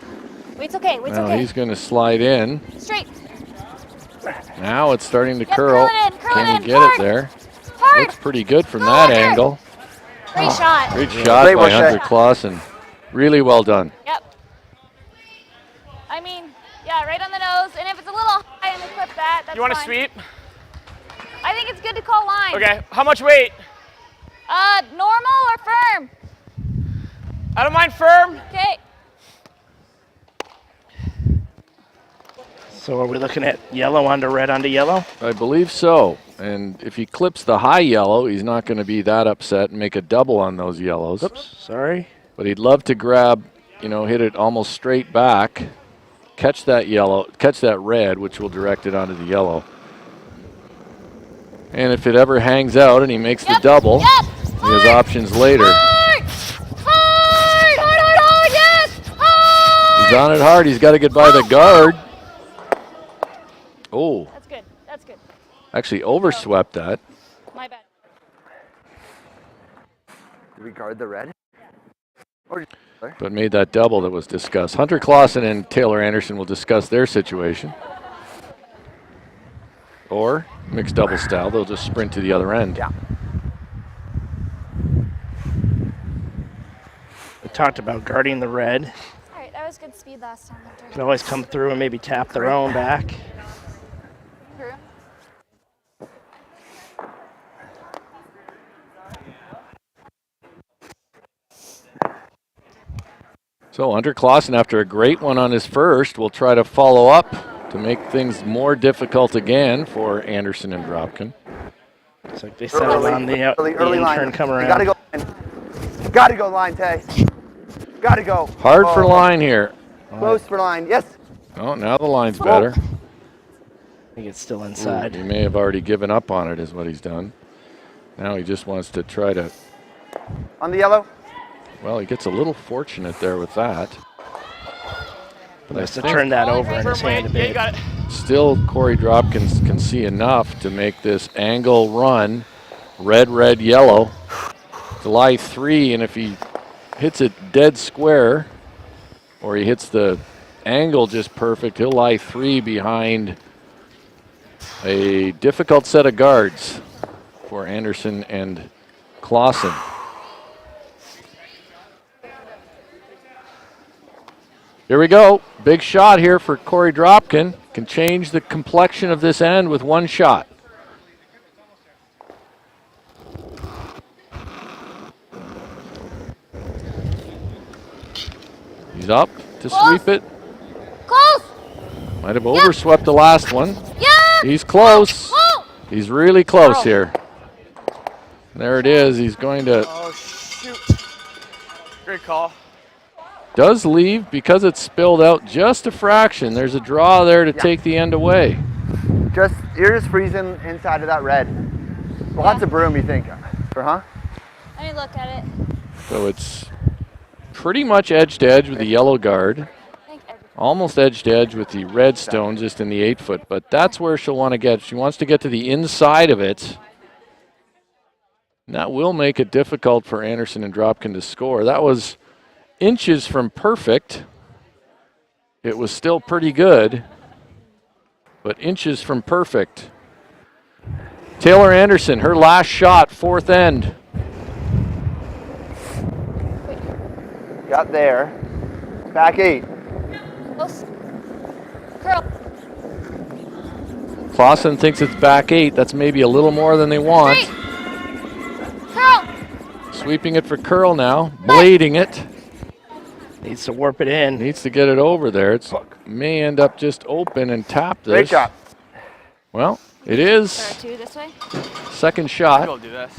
Wait's okay. Wait's Now okay. he's going to slide in. Straight. Now it's starting to Yep, curl. curl Can it he in, get hard. it there? Hard. Looks pretty good from Go, that Hunter. angle. Great shot. Great shot Great by work, Hunter Shay. Clausen. Really well done. Yep. I mean, yeah, right on the nose. And if it's a little high and we clip that, that's You want to fine. sweep? I think it's good to call line. Okay. How much weight? Normal or firm? I don't mind firm. Okay. So are we looking at yellow onto red onto yellow? I believe so. And if he clips the high yellow, he's not going to be that upset and make a double on those yellows. Oops, sorry. But he'd love to grab, hit it almost straight back, catch that yellow, catch that red, which will direct it onto the yellow. And if it ever hangs out and he makes the double, he has options later. Hard! Hard! Hard, hard, hard! Yes! Hard! He's on it hard. He's got to get by the guard. Oh, That's good. That's good. actually overswept that. My bad. Do we guard the red? Or But made that double that was discussed. Hunter Clausen and Taylor Anderson will discuss their situation. Or mixed double style, they'll just sprint to the other end. Yeah. We talked about guarding the red. All right, that was good speed last time, Hunter. Can always come through and maybe tap their own back. True. So Hunter Clausen, after a great one on his first, will try to follow up to make things more difficult again for Anderson and Dropkin. It's like they settled on the early line. turn come around. You gotta go line. Gotta go line, Tay. Gotta go. Hard for line here. Close for line, yes. Oh, now the line's better. I think it's still inside. He may have already given up on it, is what he's done. Now he just wants to try to. On the yellow? Well, he gets a little fortunate there with that. But Must have turned that over in his hand a Yeah, you bit. got it. still, Corey Dropkins can see enough to make this angle run red, red, yellow to lie 3, and if he hits it dead square or he hits the angle just perfect, he'll lie 3 behind a difficult set of guards for Anderson and Clausen. Here we go. Big shot here for Corey Dropkin. Can change the complexion of this end with one shot. He's up to sweep it. Close! Might have overswept the last one. Yeah! He's close. Whoa! He's really close here. There it is. He's going to. Oh, shoot. Great call. Does leave because it's spilled out just a fraction. There's a draw there to take the end away. You're just freezing inside of that red. Lots of broom, you think? Huh? Let me look at it. So it's pretty much edge to edge with the yellow guard. Almost edge to edge with the red stone, just in the 8-foot. But that's where she'll want to get. She wants to get to the inside of it. And that will make it difficult for Anderson and Dropkin to score. That was inches from perfect. It was still pretty good, but inches from perfect. Taylor Anderson, her last shot, 4th end. Got there. Back 8. Close. Curl. Clausen thinks it's back 8. That's maybe a little more than they want. Straight. Curl. Sweeping it for curl now, blading it. Needs to warp it in. Needs to get it over there. It may end up just open and tap this. Great shot. Well, it is. Start 2 this way. Second I'll shot. go do this.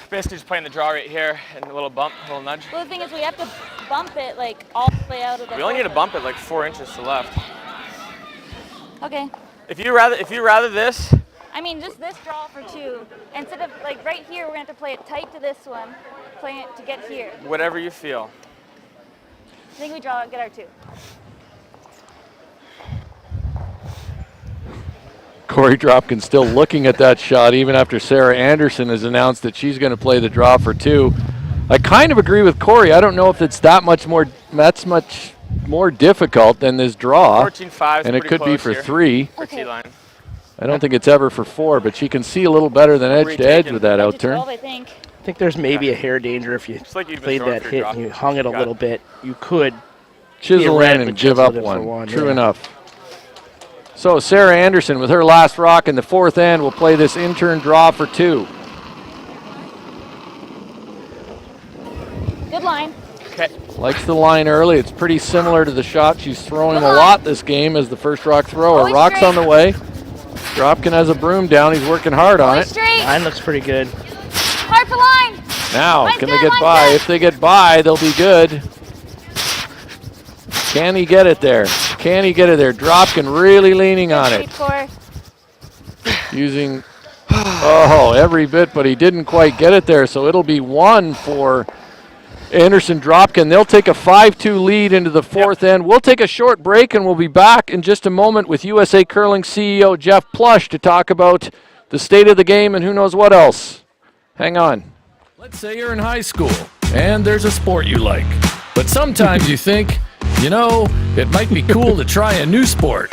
Basically just playing the draw right here and a little bump, a little nudge. Well, the thing is, we have to bump it like all the way out of the. We only need to bump it like 4 inches to the left. Okay. If you rather this, I mean, just this draw for 2. Instead of like right here, we're gonna have to play it tight to this one, play it to get here. whatever you feel. I think we draw, get our 2. Corey Dropkin still looking at that shot even after Sarah Anderson has announced that she's going to play the draw for 2. I kind of agree with Corey. I don't know if it's that's much more difficult than this draw. 14-5 and it could be for here. 3. For T-line. I don't think it's ever for 4, but she can see a little better than edge to edge with that out turn. I think. I think there's maybe a hair danger if you like you've been played throwing that for hit your and you drop. hung it a Got little it. bit. You could Chisel red, in and but give up chisel it for one. one, True yeah. enough. So Sarah Anderson with her last rock in the 4th end will play this in-turn draw for 2. Good line. Okay. Likes the line early. It's pretty similar to the shot she's throwing a lot this game as the first rock thrower. Always Rock's straight. on the way. Dropkin has a broom down. He's working hard on Always it. straight. Line looks pretty good. Hard for line. Now, Line's can good, they get line's by? good. If they get by, they'll be good. Can he get it there? Can he get it there? Dropkin really leaning on it. Deep score. Using, every bit, but he didn't quite get it there. So it'll be 1 for Anderson Dropkin. They'll take a 5-2 lead into the 4th end. We'll take a short break, and we'll be back in just a moment with USA Curling CEO Jeff Plush to talk about the state of the game and who knows what else. Hang on. Let's say you're in high school, and there's a sport you like. But sometimes you think, it might be cool to try a new sport.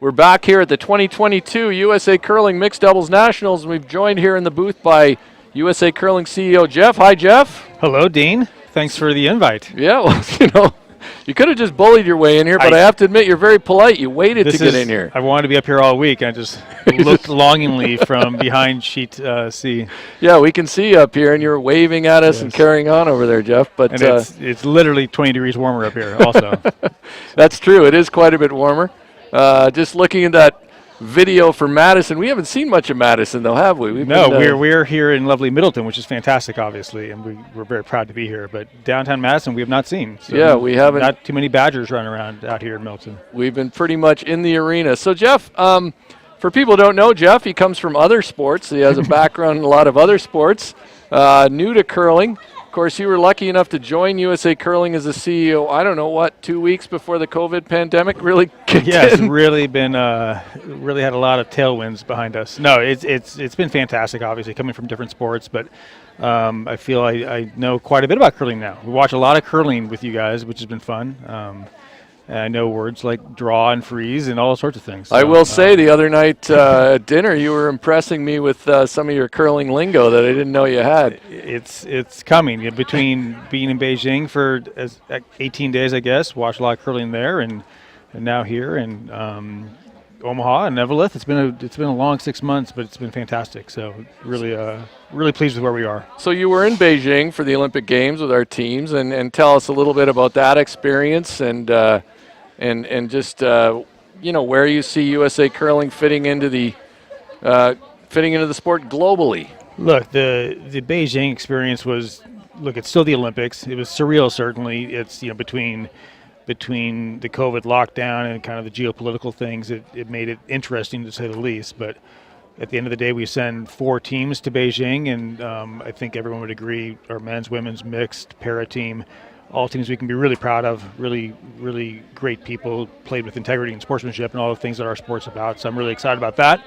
We're back here at the 2022 USA Curling Mixed Doubles Nationals, and we've joined here in the booth by USA Curling CEO Jeff. Hi, Jeff. Hello, Dean. Thanks for the invite. Yeah, well, you could have just bullied your way in here, but I have to admit you're very polite. You waited to get in here. I wanted to be up here all week. I just looked longingly from behind sheet C. Yeah, we can see you up here, and you're waving at us and carrying on over there, Jeff. But and it's literally 20 degrees warmer up here also. That's true. It is quite a bit warmer. Just looking at that video for Madison, we haven't seen much of Madison, though, have we? We're here in lovely Middleton, which is fantastic, obviously, and we're very proud to be here. But downtown Madison, we have not seen. So yeah, we haven't. Not too many Badgers running around out here in Middleton. We've been pretty much in the arena. So, Jeff, for people who don't know, Jeff, he comes from other sports. He has a background in a lot of other sports, new to curling. Of course, you were lucky enough to join USA Curling as a CEO, I don't know, 2 weeks before the COVID pandemic really kicked in? Yeah, it's really been, really had a lot of tailwinds behind us. No, it's been fantastic, obviously, coming from different sports, but I feel I know quite a bit about curling now. We watch a lot of curling with you guys, which has been fun. And I know words like draw and freeze and all sorts of things. So, I will say the other night at dinner, you were impressing me with some of your curling lingo that I didn't know you had. It's coming. Between being in Beijing for 18 days, I guess, watched a lot of curling there, and now here in Omaha and Eveleth. It's been a long 6 months, but it's been fantastic. So really pleased with where we are. So you were in Beijing for the Olympic Games with our teams, and tell us a little bit about that experience and just where you see USA Curling fitting into the sport globally. Look, the Beijing experience was, it's still the Olympics. It was surreal, certainly. It's between the COVID lockdown and kind of the geopolitical things, it made it interesting to say the least. But at the end of the day, we send 4 teams to Beijing, and I think everyone would agree our men's, women's, mixed, para team, all teams we can be really proud of, really, really great people, played with integrity and sportsmanship and all the things that our sport's about. So I'm really excited about that.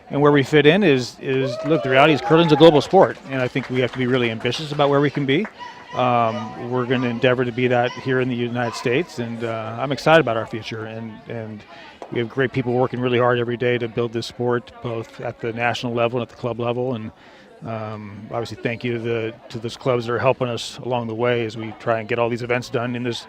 And where we fit in is look, the reality is curling's a global sport, and I think we have to be really ambitious about where we can be. We're going to endeavor to be that here in the United States, and I'm excited about our future. And we have great people working really hard every day to build this sport, both at the national level and at the club level. And obviously, thank you to those clubs that are helping us along the way as we try and get all these events done in this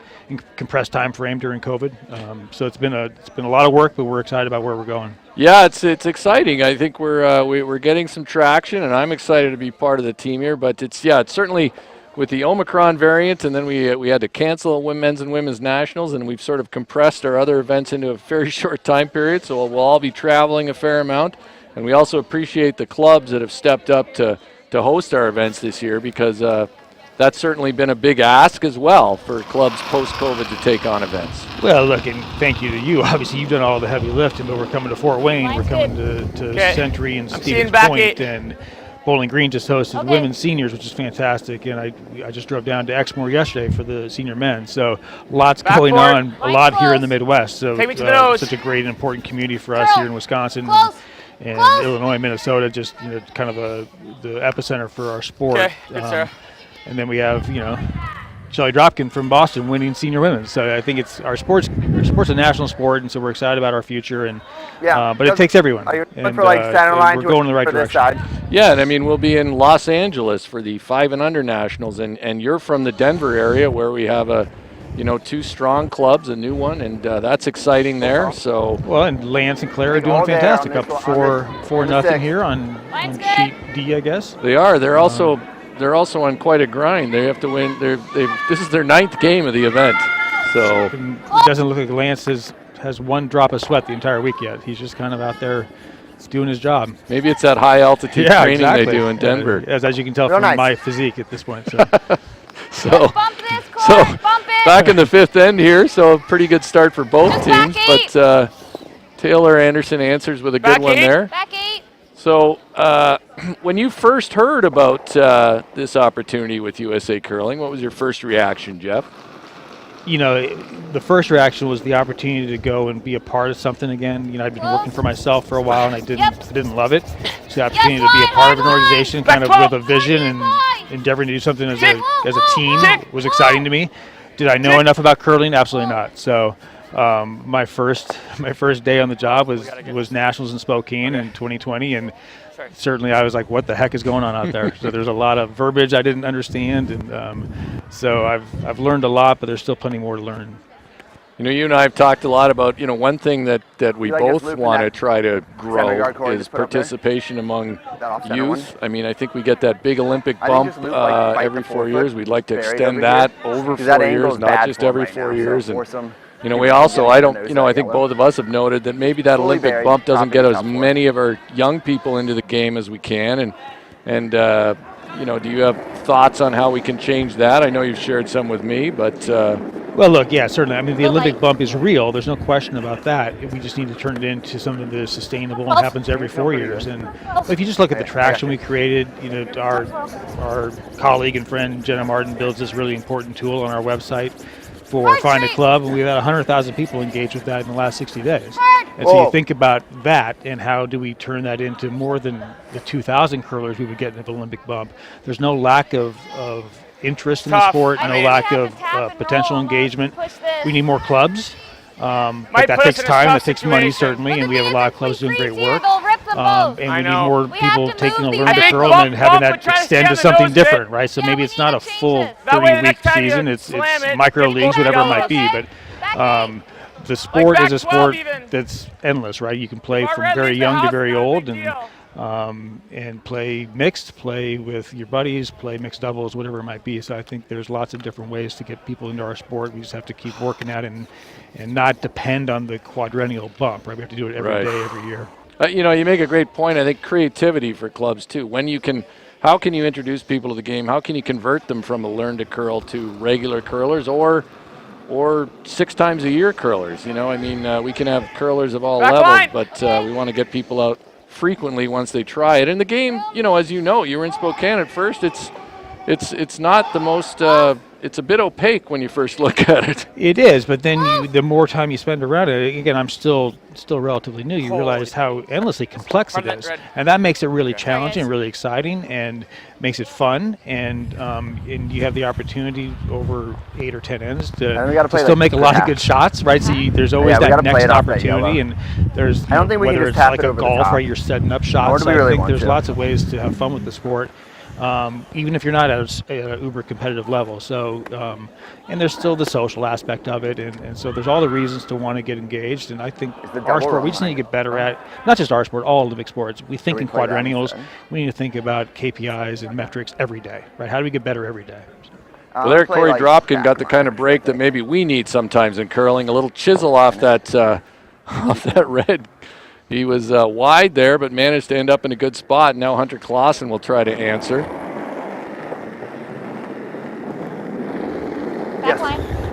compressed time frame during COVID. So it's been a lot of work, but we're excited about where we're going. Yeah, it's exciting. I think we're getting some traction, and I'm excited to be part of the team here. But it's certainly with the Omicron variant, and then we had to cancel men's and women's nationals, and we've sort of compressed our other events into a very short time period. So we'll all be traveling a fair amount. And we also appreciate the clubs that have stepped up to host our events this year, because that's certainly been a big ask as well for clubs post-COVID to take on events. Well, look, and thank you to you. Obviously, you've done all the heavy lifting, but we're coming to Fort Wayne. We're coming to Century and Stevens Point, and Bowling Green just hosted women's seniors, which is fantastic. And I just drove down to Exmoor yesterday for the senior men. So lots going on, a lot here in the Midwest. So such a great and important community for us here in Wisconsin. And Illinois, Minnesota, just kind of the epicenter for our sport. Okay, good, sir. And then we have Shelly Dropkin from Boston winning senior women. So I think it's our sport's a national sport, and so we're excited about our future. And but it takes everyone. Are you looking for center line? We're going in the right direction. Yeah, and I mean we'll be in Los Angeles for the 5 and under nationals, and you're from the Denver area where we have 2 strong clubs, a new one, and that's exciting there. So and Lance and Claire are doing fantastic, up 4-0 here on sheet D, I guess. They are. They're also on quite a grind. They have to win. This is their 9th game of the event. So it doesn't look like Lance has one drop of sweat the entire week yet. He's just kind of out there doing his job. Maybe it's that high altitude training they do in Denver. As you can tell from my physique at this point. So. Back in the 5th end here, so a pretty good start for both teams. But Taylor Anderson answers with a good one there. Back 8. So when you first heard about this opportunity with USA Curling, what was your first reaction, Jeff? The first reaction was the opportunity to go and be a part of something again. I'd been working for myself for a while, and I didn't love it. So the opportunity to be a part of an organization, kind of with a vision and endeavoring to do something as a team, was exciting to me. Did I know enough about curling? Absolutely not. So My first day on the job was nationals in Spokane in 2020, and certainly I was like, what the heck is going on out there? So there's a lot of verbiage I didn't understand, and so I've learned a lot, but there's still plenty more to learn. You know, you and I have talked a lot about, you know, one thing that we both want to try to grow is participation among youth. I mean, I think we get that big Olympic bump every 4 years. We'd like to extend that over 4 years, not just every 4 years. And, you know, we also, I think both of us have noted that maybe that Olympic bump doesn't get as many of our young people into the game as we can. And you know, do you have thoughts on how we can change that? I know you've shared some with me, but... Well, look, yeah, certainly. I mean, the Olympic bump is real. There's no question about that. We just need to turn it into something that is sustainable and happens every 4 years. And if you just look at the traction we created, you know, our colleague and friend Jenna Martin builds this really important tool on our website for Find a Club, and we've had 100,000 people engaged with that in the last 60 days. And so you think about that, and how do we turn that into more than the 2,000 curlers we would get in an Olympic bump? There's no lack of interest in the sport, no lack of potential engagement. We need more clubs, but that takes time, that takes money certainly, and we have a lot of clubs doing great work. And we need more people taking a learn to curl and having that extend to something different, right? So maybe it's not a full 30-week season, it's micro leagues, whatever it might be, but the sport is a sport that's endless, right? You can play from very young to very old, and play mixed, play with your buddies, play mixed doubles, whatever it might be. So I think there's lots of different ways to get people into our sport. We just have to keep working at it and not depend on the quadrennial bump, right? We have to do it every day, every year. You know, you make a great point. I think creativity for clubs too. How can you introduce people to the game? How can you convert them from a learn to curl to regular curlers or 6 times a year curlers? You know, I mean, we can have curlers of all levels, but we want to get people out frequently once they try it. And the game, you know, as you know, you were in Spokane at first. It's not the most. It's a bit opaque when you first look at it. It is, but then the more time you spend around it, again, I'm still relatively new. You realize how endlessly complex it is, and that makes it really challenging, really exciting, and makes it fun. And you have the opportunity over 8 or 10 ends to still make a lot of good shots, right? So there's always that next opportunity, and there's whether it's like a golf, right? You're setting up shots. I think there's lots of ways to have fun with the sport. Even if you're not at an uber competitive level. So, and there's still the social aspect of it, and so there's all the reasons to want to get engaged. And I think our sport, we just need to get better at, not just our sport, all Olympic sports. We think in quadrennials. We need to think about KPIs and metrics every day, right? How do we get better every day? Well, there, Corey Dropkin got the kind of break that maybe we need sometimes in curling. A little chisel off that red. He was wide there, but managed to end up in a good spot. Now Hunter Clausen will try to answer.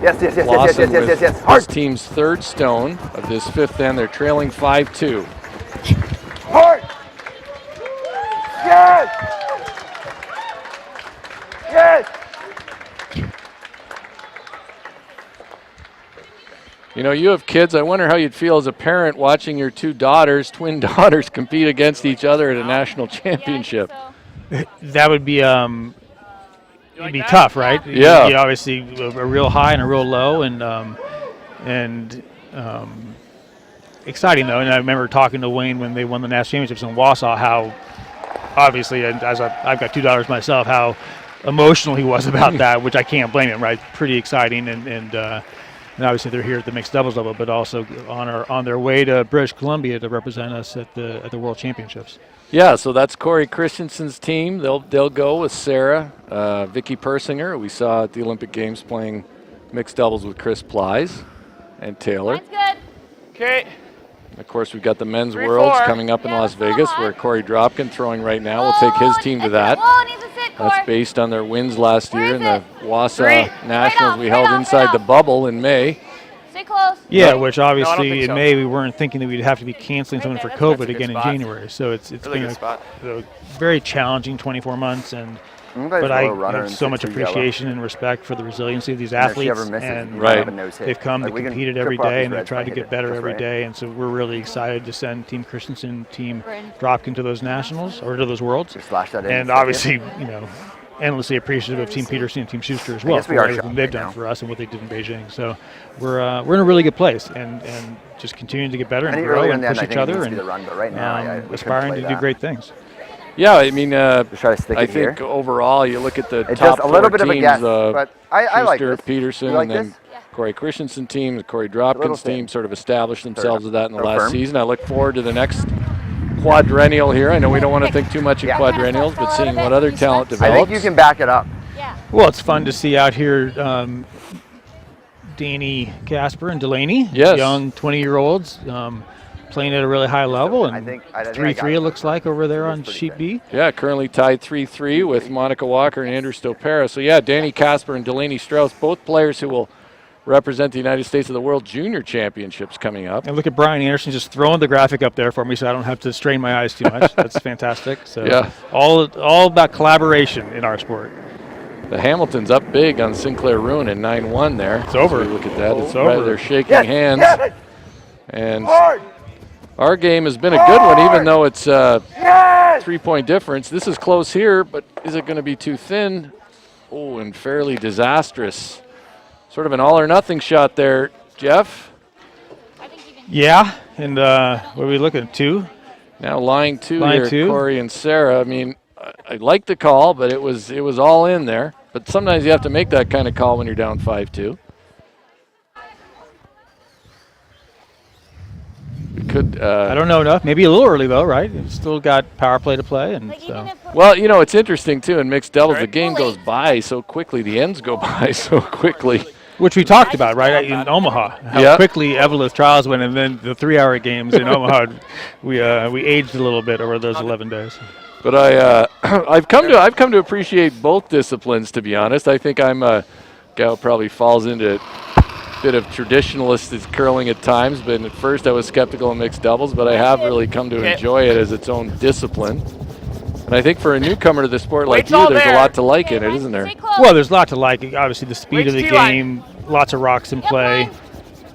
Yes. His team's 3rd stone of this 5th end. They're trailing 5-2. Hard. Yes. You know, you have kids. I wonder how you'd feel as a parent watching your 2 daughters, twin daughters, compete against each other at a national championship. That would be it'd be tough, right? Yeah. You obviously a real high and a real low, and exciting though. And I remember talking to Wayne when they won the national championships in Wausau. How obviously, and as I've got 2 daughters myself, how emotional he was about that, which I can't blame him. Right? Pretty exciting, and obviously they're here at the mixed doubles level, but also on their way to British Columbia to represent us at the World Championships. Yeah, so that's Corey Christensen's team. They'll go with Sarah, Vicky Persinger, we saw at the Olympic Games playing mixed doubles with Chris Plies and Taylor. That's good. Okay. Of course, we've got the Men's Worlds coming up in Las Vegas, where Corey Dropkin throwing right now will take his team to that. That's based on their wins last year in the Wausau Nationals we held inside the bubble in May. Stay close. Yeah, which obviously in May we weren't thinking that we'd have to be canceling something for COVID again in January. So it's been a very challenging 24 months, but I have so much appreciation and respect for the resiliency of these athletes, and they've come, they competed every day, and they tried to get better every day, and so we're really excited to send Team Christensen, Team Dropkin to those nationals or to those worlds, and obviously, you know, endlessly appreciative of Team Peterson and Team Schuster as well guess we for are everything shocked they've right done now. for us and what they did in Beijing. So we're in a really good place and just continuing to get better I and think grow earlier in and the end, push I each think it other needs to and be the run, but right now, we couldn't aspiring play to do that. great things. Yeah, I mean, Just try to stick I it here. think overall, you look at the It's top just a little 4 bit of a teams, guess, but I like Schuster, this. Peterson, You like and then this? Corey Christensen team, the Corey little Dropkins thin. team sort of established themselves with that in the So last firm. season. I look forward to the next quadrennial here. I know we don't want to think too much of Yeah. quadrennials, but seeing what other talent I develops. think you can back it up. Yeah. Well, it's fun to see out here Danny Casper and Delaney, Yes. young 20-year-olds, playing at a really high level, and I think I got 3-3 it. it looks like over there That's on pretty sheet good. B. Yeah, currently tied 3-3 with Monica Walker and Andrew Stopera. So yeah, Danny Casper and Delaney Strauss, both players who will represent the United States at the World Junior Championships coming up. And look at Brian Anderson just throwing the graphic up there for me so I don't have to strain my eyes too much. That's fantastic. So Yeah. all about collaboration in our sport. The Hamilton's up big on Sinclair Ruin in 9-1 there. It's over. So look at that. It's right, over. They're shaking Yes, hands. yes, And hard, our game has been a good one, even though it's a yes! 3-point difference. This is close here, but is it going to be too thin? Oh, and fairly disastrous. Sort of an all-or-nothing shot there, Jeff. Yeah, and what are we looking at, 2? Now line 2 Line here, 2. Corey and Sarah. I mean, I like the call, but it was all in there. But sometimes you have to make that kind of call when you're down 5-2. We could. I don't know enough. Maybe a little early though, right? It's still got power play to play, and Like so. even if Well, you know, it's interesting too in mixed doubles. Sorry? The game goes by so quickly. The ends go by so quickly. Which we talked about, right, in Omaha, how Yeah. quickly Evelyn's trials went, and then the 3-hour games in Omaha, we aged a little bit over those 11 days. But I've come to appreciate both disciplines. To be honest, I think I'm a guy who probably falls into a bit of traditionalist as curling at times. But at first, I was skeptical of mixed doubles, but I have really come to enjoy it as its own discipline. And I think for a newcomer to the sport like Weight's you, all there's a there. lot to like in it, isn't there? Stay close. Well, there's a lot to like. Obviously, the speed of the Which T-line? game, lots of rocks in play. Mine.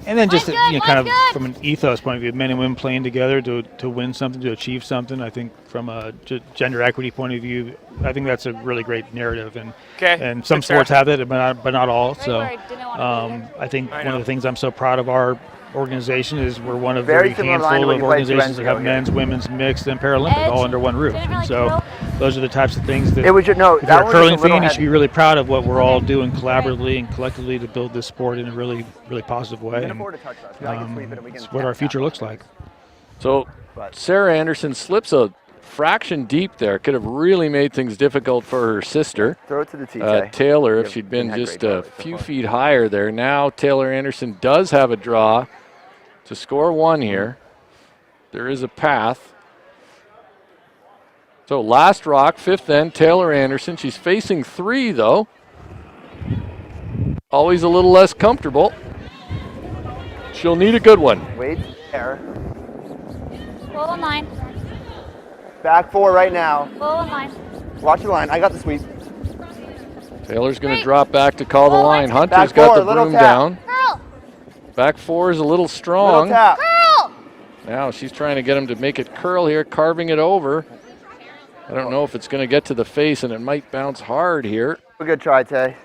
And then just, Mine's good, kind of mine's good. from an ethos point of view, men and women playing together to win something, to achieve something. I think from a gender equity point of view, I think that's a really great narrative. And Okay. some Good, Sarah. sports have it, but not all. Right So where I didn't want to be there. I think I one know. of the things I'm so proud of our organization is we're one of Very very similar line to handful what of you played 2 organizations ends that ago have here. men's, women's, mixed, and Paralympic Edge. all under one roof. Didn't And really so curl. those are the types of things that It was just, no, if that you're a one was curling just a little fan, you should heavy. be really proud of what we're all doing collaboratively and collectively to build this sport in a really, really positive way. We can And, afford to touch us. We can sweep it and we can it's what tap our it future out. looks like. So Sarah Anderson slips a fraction deep there. Could have really made things difficult for her sister. Throw it to the TJ. Taylor, Yeah, if she'd been had just great a volley so few far. feet higher there. Now Taylor Anderson does have a draw to score 1 here. There is a path. So last rock, 5th end, Taylor Anderson. She's facing 3 though. Always a little less comfortable. She'll need a good one. Wait there. Full on line. Back 4 right now. Full on line. Watch the line. I got the sweep. Taylor's going to drop back to call the Oh, line. Hunter's Back got 4, the little broom tap. down. Curl. Back 4 is a little Little strong. tap. Curl. Now she's trying to get him to make it curl here, carving it over. I don't know if it's going to get to the face, and it might bounce hard here. Good try, Tay.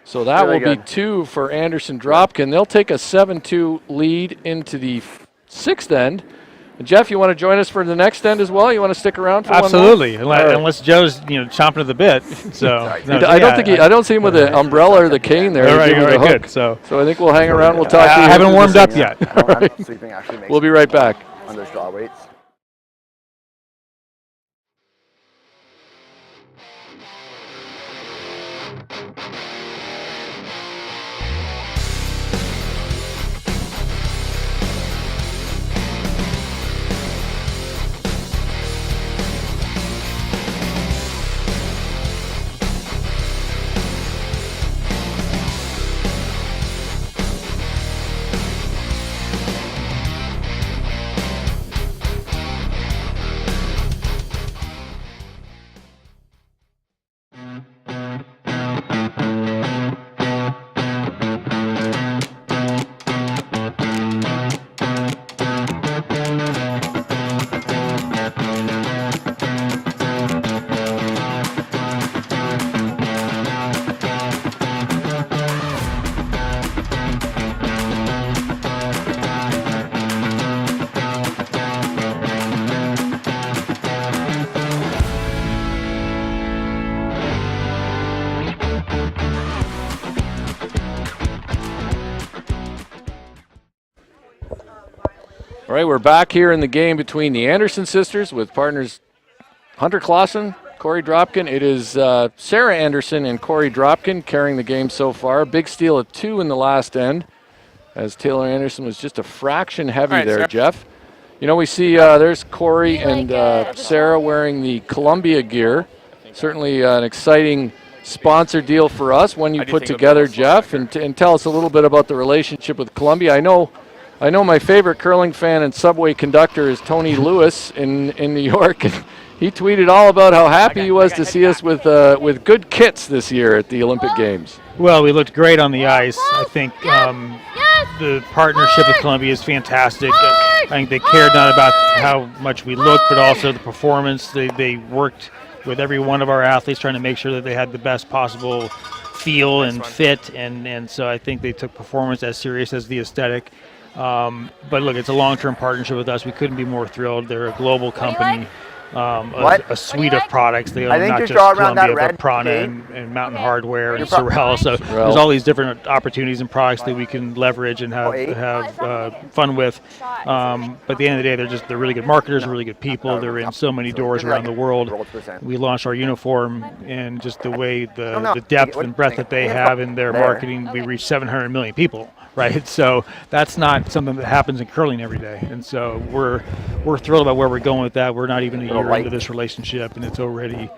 So that Really will be good. 2 for Anderson Dropkin. They'll take a 7-2 lead into the 6th end. And Jeff, you want to join us for the next end as well? You want to stick around for Absolutely, one more? All right. unless Joe's chomping at the bit. So I don't think I don't see him with the umbrella or the cane there. All right, He's with the good. hook. So I think we'll hang around. We'll talk to you. I haven't after warmed this up thing. yet. I don't know if sweeping actually makes We'll be right back. on those draw weights. All right, we're back here in the game between the Anderson sisters with partners Hunter Clausen, Corey Dropkin. It is Sarah Anderson and Corey Dropkin carrying the game so far. Big steal of 2 in the last end, as Taylor Anderson was just a fraction heavy there, Sarah. Jeff. You know, we see there's Corey and Sarah wearing the Columbia gear. Certainly an exciting sponsor deal for us, one you put together, Jeff, and tell us a little bit about the relationship with Columbia. I know my favorite curling fan and subway conductor is Tony Lewis in New York, and he tweeted all about how happy he was to see us with good kits this year at the Olympic Games. Well, we looked great on the ice. I think the partnership with Columbia is fantastic. I think they cared not about how much we looked, but also the performance. They worked with every one of our athletes trying to make sure that they had the best possible feel and fit, and so I think they took performance as serious as the aesthetic. But look, it's a long-term partnership with us. We couldn't be more thrilled. They're a global company. A suite of products. They own not just Columbia, but Prana and Mountain Hardware and Sorel. So there's all these different opportunities and products that we can leverage and have fun with. But at the end of the day, they're really good marketers, really good people. They're in so many doors around the world. We launched our uniform, and just the way the depth and breadth that they have in their marketing, we reach 700 million people. Right, so that's not something that happens in curling every day, and so we're thrilled about where we're going with that. We're not even a year into this relationship, and it's already,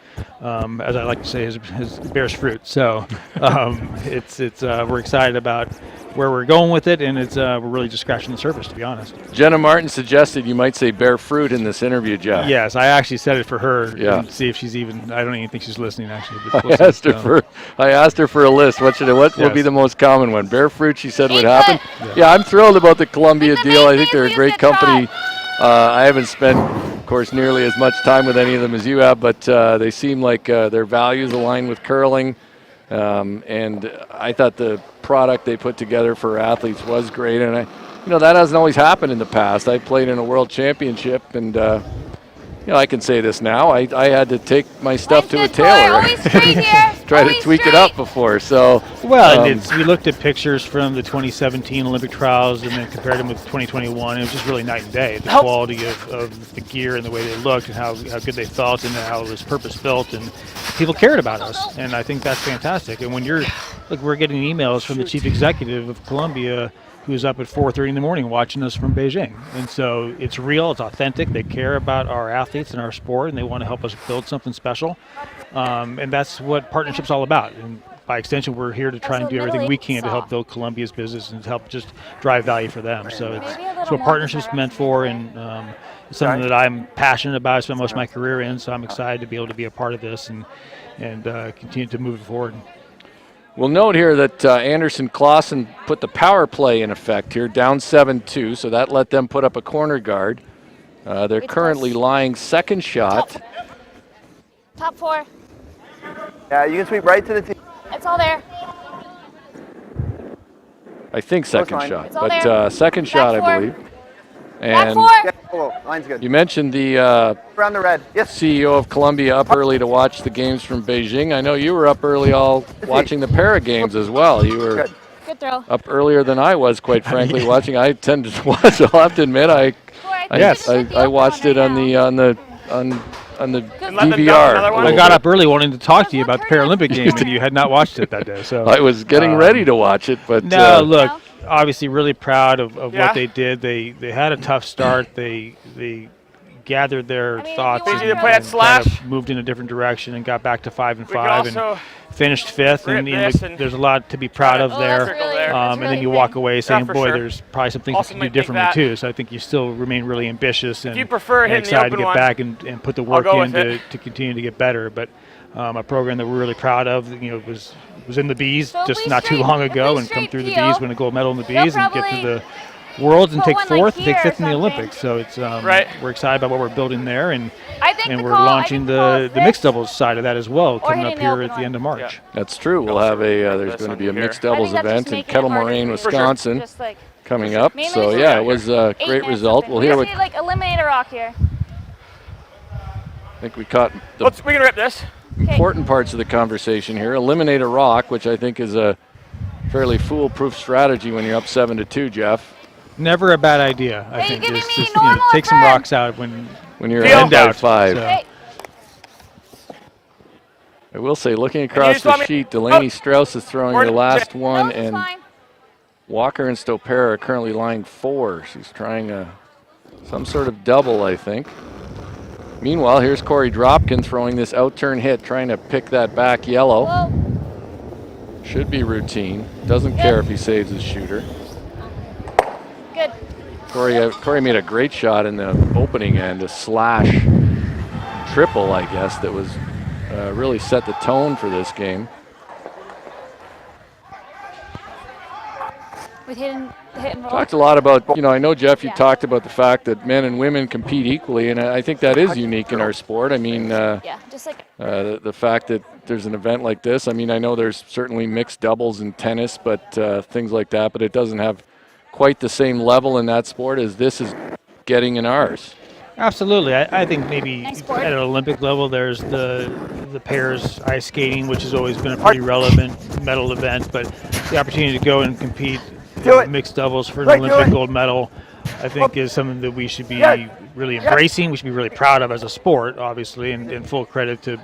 as I like to say, has bears fruit. So we're excited about where we're going with it, and we're really just scratching the surface, to be honest. Jenna Martin suggested you might say bear fruit in this interview, Jeff. Yes, I actually said it for her. Yeah. And see if she's even. I don't even think she's listening. Actually, I asked her for a list. What will be the most common one? Bear fruit, she said, would happen. Yeah, I'm thrilled about the Columbia deal. I think they're a great company. I haven't spent, of course, nearly as much time with any of them as you have, but they seem like their values align with curling. And I thought the product they put together for athletes was great, and that hasn't always happened in the past. I played in a world championship, and I can say this now. I had to take my stuff to a tailor, try to tweak it up before. So we looked at pictures from the 2017 Olympic trials and then compared them with 2021. It was just really night and day. The quality of the gear and the way they looked and how good they felt and how it was purpose built, and people cared about us. And I think that's fantastic. And when we're getting emails from the chief executive of Columbia, who's up at 4:30 in the morning watching us from Beijing. And so it's real, it's authentic. They care about our athletes and our sport, and they want to help us build something special. And that's what partnership's all about. And by extension, we're here to try and do everything we can to help build Columbia's business and to help just drive value for them. So it's what partnership's meant for, and it's something that I'm passionate about. I spent most of my career in, so I'm excited to be able to be a part of this and continue to move it forward. We'll note here that Anderson Clausen put the power play in effect here, down 7-2, so that let them put up a corner guard. They're currently lying second shot. Top 4. Yeah, you can sweep right to the tee. It's all there. I think second shot, It's all but there. second shot, I believe. Back And 4. Line's good. you mentioned the Around the red. Yes. CEO of Columbia up early to watch the games from Beijing. I know you were up early all watching the para games as well. You were Good throw. up earlier than I was, quite frankly, watching. I tended to watch. I'll have to admit, I watched it on the DVR. I got up early wanting to talk to you about the Paralympic game, and you had not watched it that day. So I was getting ready to watch it, but look, obviously really proud of what they did. They had a tough start. They gathered their thoughts and kind of moved in a different direction and got back to 5-5 and finished 5th. And there's a lot to be proud of there. And then you walk away saying, boy, there's probably some things you can do differently too. So I think you still remain really ambitious and excited to get back and put the work in to continue to get better. But a program that we're really proud of, was in the Bees just not too long ago and come through the Bees, win a gold medal in the Bees and get to the Worlds and take 4th and take 5th in the Olympics. So it's we're excited about what we're building there, and we're launching the mixed doubles side of that as well coming up here at the end of March. Yeah. That's true. We'll have there's going to be a mixed doubles event in Kettle Moraine, Wisconsin, coming up. So yeah, it was a great result. We'll hear what. Eliminate a rock here. I think we caught the we can rip this. important parts of the conversation here. Eliminate a rock, which I think is a fairly foolproof strategy when you're up 7-2, Jeff. Never a bad idea, I Hey, think. giving Just, me just normal take some friend. rocks out when you're in up by doubt. 5. So. Hey, I will say, looking you across just the want me- sheet, Delaney Strauss is throwing her Or- last no, one, it's and fine. Walker and Stopera are currently lying 4. She's trying some sort of double, I think. Meanwhile, here's Corey Dropkin throwing this out-turn hit, trying to pick that back yellow. Whoa, Should be routine. Doesn't care if he saves his shooter. good. Corey made a great shot in the opening end, a slash triple, I guess, that was really set the tone for this game. With hit and roll. Talked a lot about, I know, Jeff, you Yeah. talked about the fact that men and women compete equally, and I think that is unique in our sport. I mean, Yeah, just like the fact that there's an event like this, I mean, I know there's certainly mixed doubles in tennis, but things like that, but it doesn't have quite the same level in that sport as this is getting in ours. Absolutely. I think maybe Nice board. at an Olympic level, there's the pairs ice skating, which has always been a pretty relevant medal event. But the opportunity to go and compete mixed doubles for an Olympic gold medal, I think, is something that we should be really embracing. We should be really proud of as a sport, obviously, and full credit to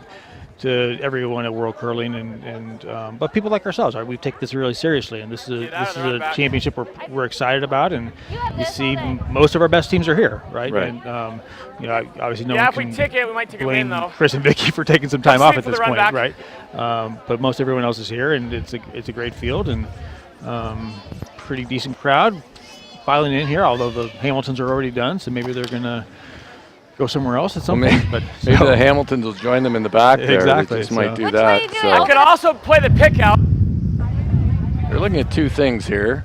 everyone at World Curling but people like ourselves, right? We take this really seriously, and this is a championship we're excited about, and you see most of our best teams are here, right? Right. And obviously no Yeah, one if we can tick it, we might take a blame win, though. Chris and Vicky for taking some time Let's off see at for this the run point, back. right? But most everyone else is here, and it's a great field and pretty decent crowd filing in here. Although the Hamiltons are already done, so maybe they're gonna go somewhere else at some point. But Maybe the Hamiltons will join them in the back there. Exactly, They just might do Which that. way you doing? I could also play the pick out. You're looking at two things here.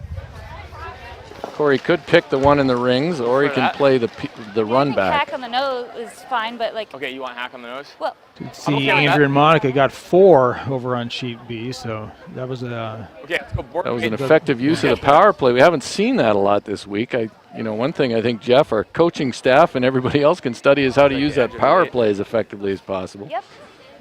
Corey could pick the one in the rings, or he can play the run back. Hack on the nose is fine, but like. Okay, you want hack on the nose? Well. See, okay with Andrew that. and Monica got 4 over on sheet B, so that was a. Okay, let's go board. That was an effective use of the power play. We haven't seen that a lot this week. One thing I think, Jeff, our coaching staff and everybody else can study is how to use that power play as effectively as possible. Yep.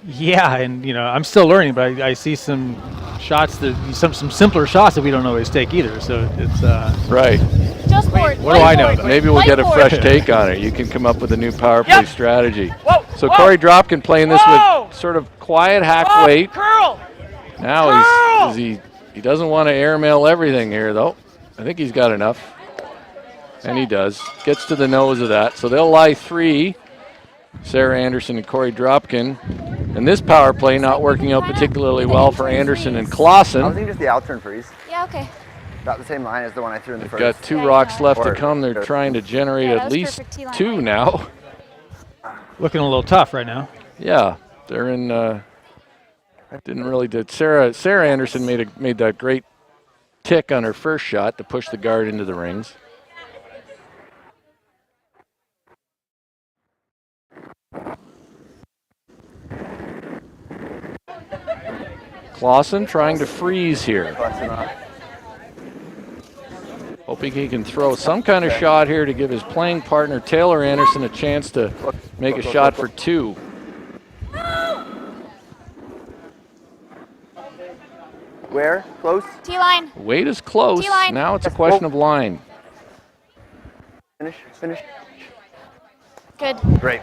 Yeah, and I'm still learning, but I see some shots some simpler shots that we don't always take either. So it's right. Just board. What do I know? Maybe we'll get a fresh take on it. You can come up with a new power play strategy. Whoa, So whoa. Corey Dropkin playing this Whoa. with sort of quiet hack Oh, weight. curl! Now he doesn't want to airmail everything here though. I think he's got enough. And he does. Gets to the nose of that. So they'll lie 3. Sarah Anderson and Corey Dropkin. And this power play not working out particularly well for Anderson and I was Clausen. thinking just the out-turn freeze. Yeah, okay. About the same line as the one I threw in the They've first. got 2 Yeah, rocks yeah. left to Or- come. They're trying to generate Yeah, that at was least perfect T-line 2 line. now. looking a little tough right now. Yeah, they're in. Didn't really did. Sarah Anderson made that great tick on her first shot to push the guard into the rings. Clausen trying to freeze here. Hoping he can throw some kind of shot here to give his playing partner Taylor Anderson a chance to make a shot for 2. Where? Close? T-line. Weight is close. T-line. Now it's a question of line. Finish. Good. Great.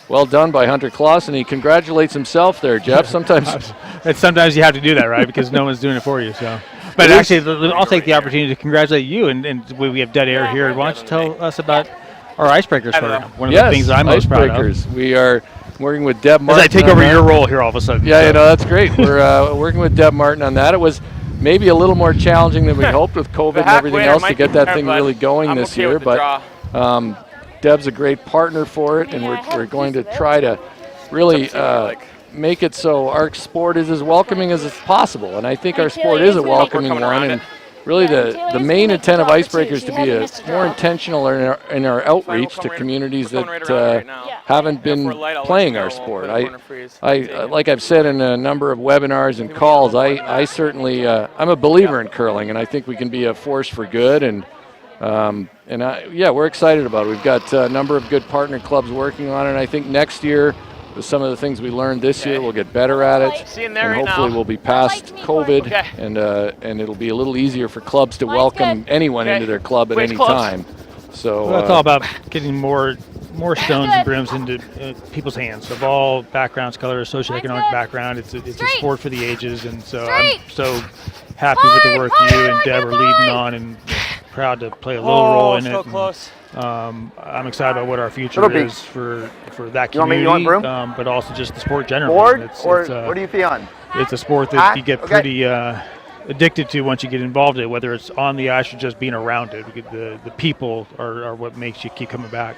Well done by Hunter Clausen. He congratulates himself there, Jeff. Sometimes Sometimes you have to do that, right? Because no one's doing it for you. So, but actually, I'll take the opportunity to congratulate you. And we have dead air here. Why don't you tell us about our icebreakers for one of the things that I'm most proud of? Icebreakers. We are working with Deb As Martin. I take over your role here all of a sudden. Yeah, that's great. We're working with Deb Martin on that. It was maybe a little more challenging than we hoped with COVID and everything else to get that thing really going this year. But Deb's a great partner for it, and we're going to try to really make it so our sport is as welcoming as it's possible. And I think our sport is a welcoming one. And really the main intent of Icebreakers to be more intentional in our outreach to communities that haven't been playing our sport. I like I've said in a number of webinars and calls, I certainly, I'm a believer in curling, and I think we can be a force for good. And we're excited about it. We've got a number of good partner clubs working on it. And I think next year with some of the things we learned this year, we'll get better at it. See in there And right hopefully now. we'll be past COVID, Okay. and it'll be a little easier for clubs to welcome anyone into their club at Wade's any close. time. So Well, it's all about getting more stones and brims into people's hands of all backgrounds, colors, socioeconomic background. It's a sport for the ages, and so I'm so happy with the work you and Deb are leading on, and proud to play a little role in so it. close. I'm excited about what our future is for that You want me- community, you want broom? but also just the sport generally. Board, It's, or it's, what do you fee on? it's a sport that Hat? you get Okay. pretty addicted to once you get involved in it, whether it's on the ice or just being around it. The people are what makes you keep coming back.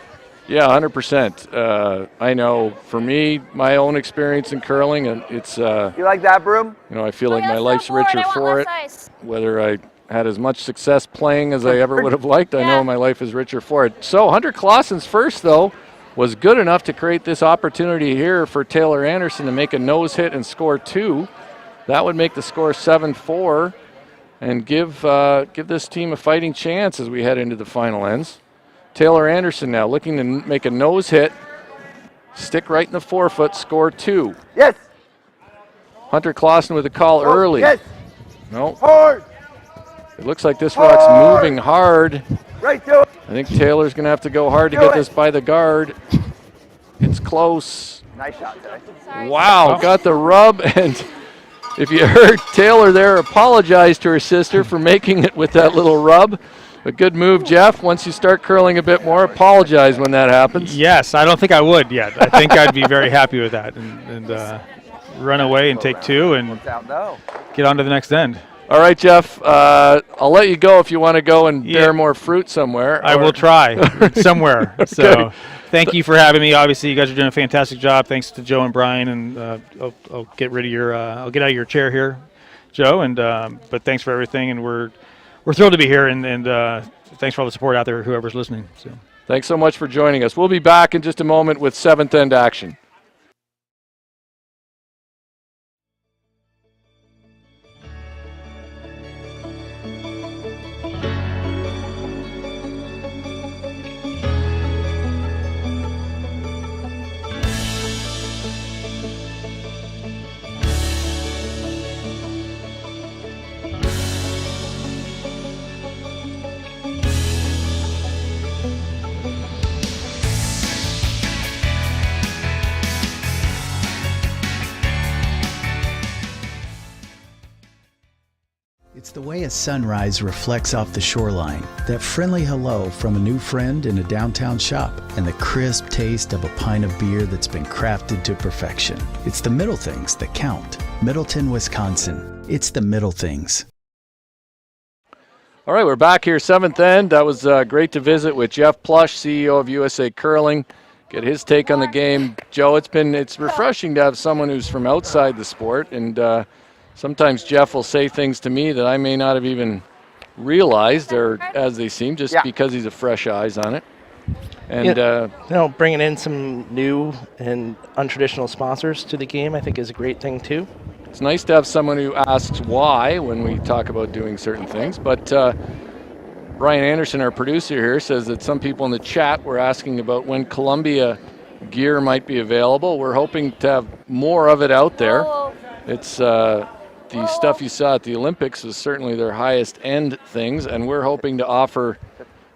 Yeah, 100%. I know for me, my own experience in curling, and it's, You like that broom? I feel like my life's richer for it. Whether I had as much success playing as I ever would have liked, I know my life is richer for it. So Hunter Clausen's first, though, was good enough to create this opportunity here for Taylor Anderson to make a nose hit and score 2. That would make the score 7-4 and give this team a fighting chance as we head into the final ends. Taylor Anderson now looking to make a nose hit, stick right in the forefoot, score 2. Yes. Hunter Clausen with a call early. Yes. No. Hard. It looks like this rock's moving hard. Right to it. I think Taylor's going to have to go hard to Do get it. this by the guard. It's close. Nice shot, Tay. Wow, got the rub. And if you heard Taylor there apologize to her sister for making it with that little rub. A good move, Jeff. Once you start curling a bit more, apologize when that happens. Yes, I don't think I would yet. I think I'd be very happy with that and run away and take 2 and get on to the next end. All right, Jeff. I'll let you go if you want to go and bear more fruit somewhere. I will try somewhere. So thank you for having me. Obviously, you guys are doing a fantastic job. Thanks to Joe and Brian. And I'll get rid of your I'll get out of your chair here, Joe. And but thanks for everything. And we're thrilled to be here. And thanks for all the support out there, whoever's listening. So thanks so much for joining us. We'll be back in just a moment with seventh end action. It's the way a sunrise reflects off the shoreline, that friendly hello from a new friend in a downtown shop, and the crisp taste of a pint of beer that's been crafted to perfection. It's the middle things that count. Middleton, Wisconsin. It's the middle things. All right, we're back here, seventh end. That was great to visit with Jeff Plush, CEO of USA Curling, get his take on the game. Joe, it's refreshing to have someone who's from outside the sport, and sometimes Jeff will say things to me that I may not have even realized, or as they seem, just because he's a fresh eyes on it. And bringing in some new and untraditional sponsors to the game, I think, is a great thing too. It's nice to have someone who asks why when we talk about doing certain things. But Brian Anderson, our producer here, says that some people in the chat were asking about when Columbia gear might be available. We're hoping to have more of it out there. It's the stuff you saw at the Olympics was certainly their highest end things, and we're hoping to offer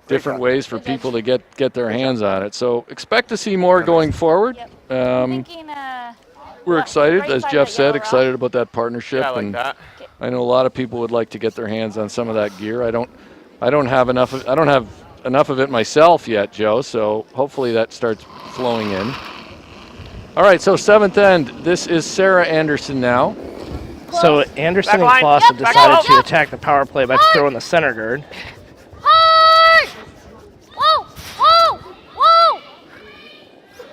different ways for people to get their hands on it. So expect to see more going forward. We're excited, as Jeff said, excited about that partnership. Yeah, I like and that. I know a lot of people would like to get their hands on some of that gear. I don't have enough of it myself yet, Joe, so hopefully that starts flowing in. All right, so seventh end, this is Sarah Anderson now. So Anderson and Clausen decided to attack the power play by throwing the center guard. Whoa! Whoa! Whoa!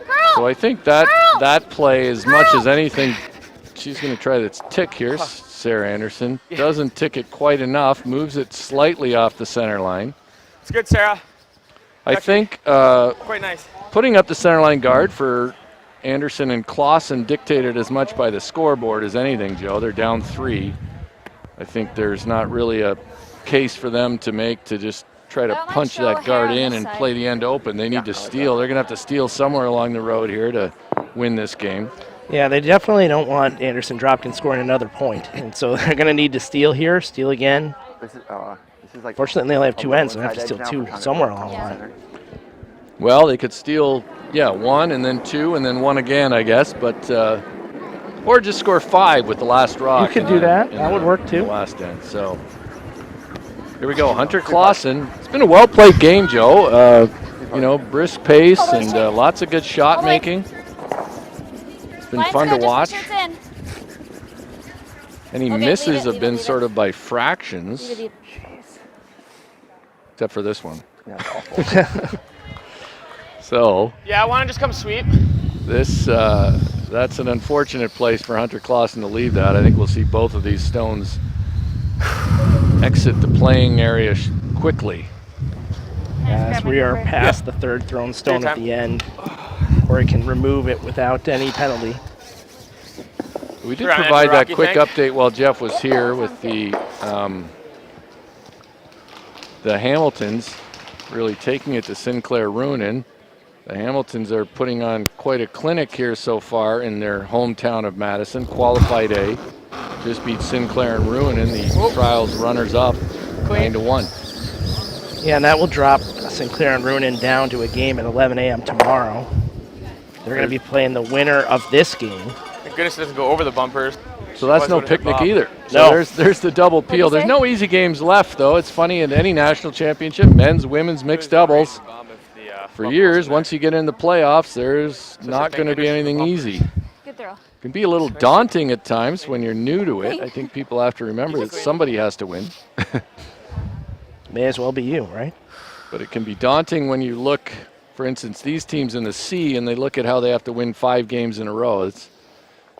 Girl! So I think that play, as much as anything, she's going to try this tick here, Sarah Anderson. Doesn't tick it quite enough, moves it slightly off the center line. It's good, Sarah. I think Quite nice. putting up the center line guard for Anderson and Clausen dictated as much by the scoreboard as anything, Joe. They're down 3. I think there's not really a case for them to make to just try to punch that guard in and play the end open. They need to steal. They're going to have to steal somewhere along the road here to win this game. Yeah, they definitely don't want Anderson Dropkin scoring another point, and so they're going to need to steal here, steal again. This is like. Fortunately, they only have 2 ends, so they have to side steal edge now 2 for somewhere Connor. along the line. Well, they could steal, 1 and then 2 and then 1 again, I guess, but or just score 5 with the last rock. You could do that. That would work too. The last end. So here we go, Hunter Clausen. It's been a well-played game, Joe. Brisk pace and lots of good shot making. It's been fun to watch. Any misses have been sort of by fractions, except for this one. So Yeah, I want to just come sweep. this that's an unfortunate place for Hunter Clausen to leave that. I think we'll see both of these stones exit the playing area quickly. As we are past the third thrown stone at the end, where he can remove it without any penalty. We did provide that quick update while Jeff was here with the Hamiltons really taking it to Sinclair Ruinen. The Hamiltons are putting on quite a clinic here so far in their hometown of Madison. Qualified A just beat Sinclair and Ruinen, the trials runners-up, 9-1. Yeah, and that will drop Sinclair and Ruinen down to a game at 11 a.m. tomorrow. They're going to be playing the winner of this game. Thank goodness it doesn't go over the bumpers. So that's no picnic either. So No. there's the double peel. There's no easy games left, though. It's funny, in any national championship, men's, women's, mixed doubles, for years, once you get in the playoffs, there's not going to be anything easy. Good throw. It can be a little daunting at times when you're new to it. I think people have to remember that somebody has to win. May as well be you, right? But it can be daunting when you look, for instance, these teams in the C, and they look at how they have to win 5 games in a row.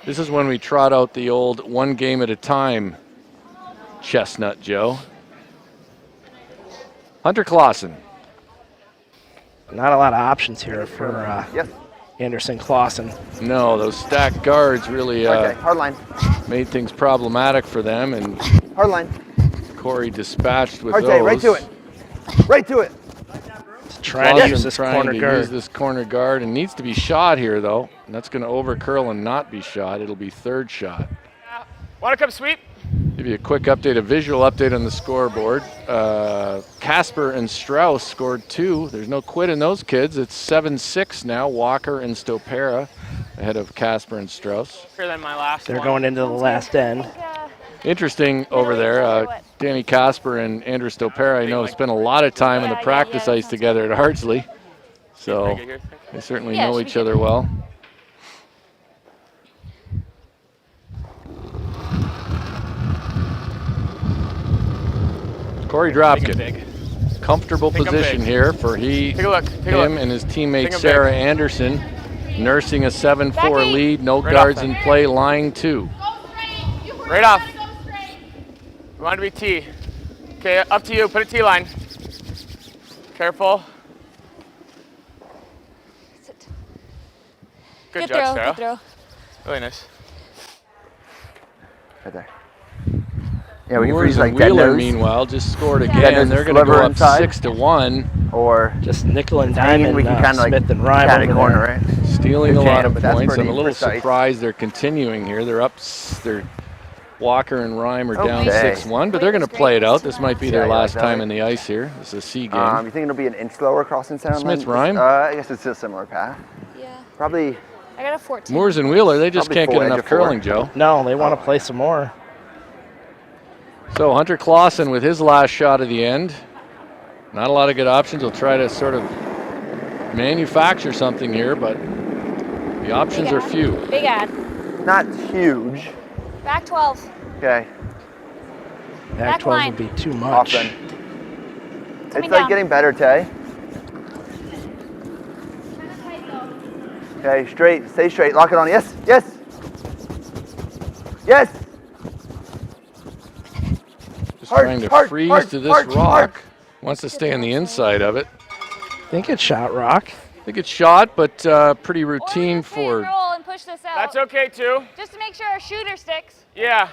This is when we trot out the old 1 game at a time chestnut, Joe. Hunter Clausen. Not a lot of options here for Anderson Clausen. No, those stacked guards really hard line. made things problematic for them, and Hard line. Corey dispatched with Hard those. take, right to it. Right to it. Trying to use this trying corner to guard. use this corner guard, and needs to be shot here, though. And that's going to overcurl and not be shot. It'll be third shot. Want to come sweep? Give you a quick update, a visual update on the scoreboard. Casper and Strauss scored 2. There's no quit in those kids. It's 7-6 now. Walker and Stopera ahead of Casper and Strauss. Better than my last They're one. going into the last end. Interesting over there. Danny Casper and Andrew Stopera, I know, spent a lot of time on the practice ice together at Hardsley. So they certainly know each other well. Corey Dropkin, comfortable position here for him and his teammate Sarah Anderson, nursing a 7-4 lead, no guards in play, line 2. Right off. We want to be T. Okay, up to you. Put a T line. Careful. Good throw, job, Sarah. good throw. Really nice. Right there. Yeah, we can Moores freeze like and dead Wheeler, nose. meanwhile, just scored Dead again. nose They're going to go sliver up inside. 6-1. Or just nickel and hanging, diamond. we can kind of like Smith and Rhyme catty over corner, there. right? Stealing a lot of but that's points. I'm pretty a little precise. surprised they're continuing here. They're up. They're Walker and Rhyme are down Okay. 6-1, but they're going to play it out. This might be their Yeah, last like time that. in the ice here. This is a C game. You think it'll be an inch lower crossing center line? Smith Rhyme? I guess it's a similar path. Yeah. Probably. I got a 14. Moores and Wheeler, they just Probably can't full get edge enough of 4. curling, Joe. No, they want to play some more. So Hunter Clausen with his last shot of the end. Not a lot of good options. He'll try to sort of manufacture something here, but the options are few. Big ad. Not huge. Back 12. Okay. Back 12 line. would be too Off much. then. Coming It's like down. getting better, Tay. Okay, straight. Stay straight. Lock it on. Yes. Yes. Yes. Just trying to freeze to this rock. Wants to stay on the inside of it. I think it's shot rock. I think it's shot, but pretty routine for. Roll and push this out. That's okay too. Just to make sure our shooter sticks. Yeah.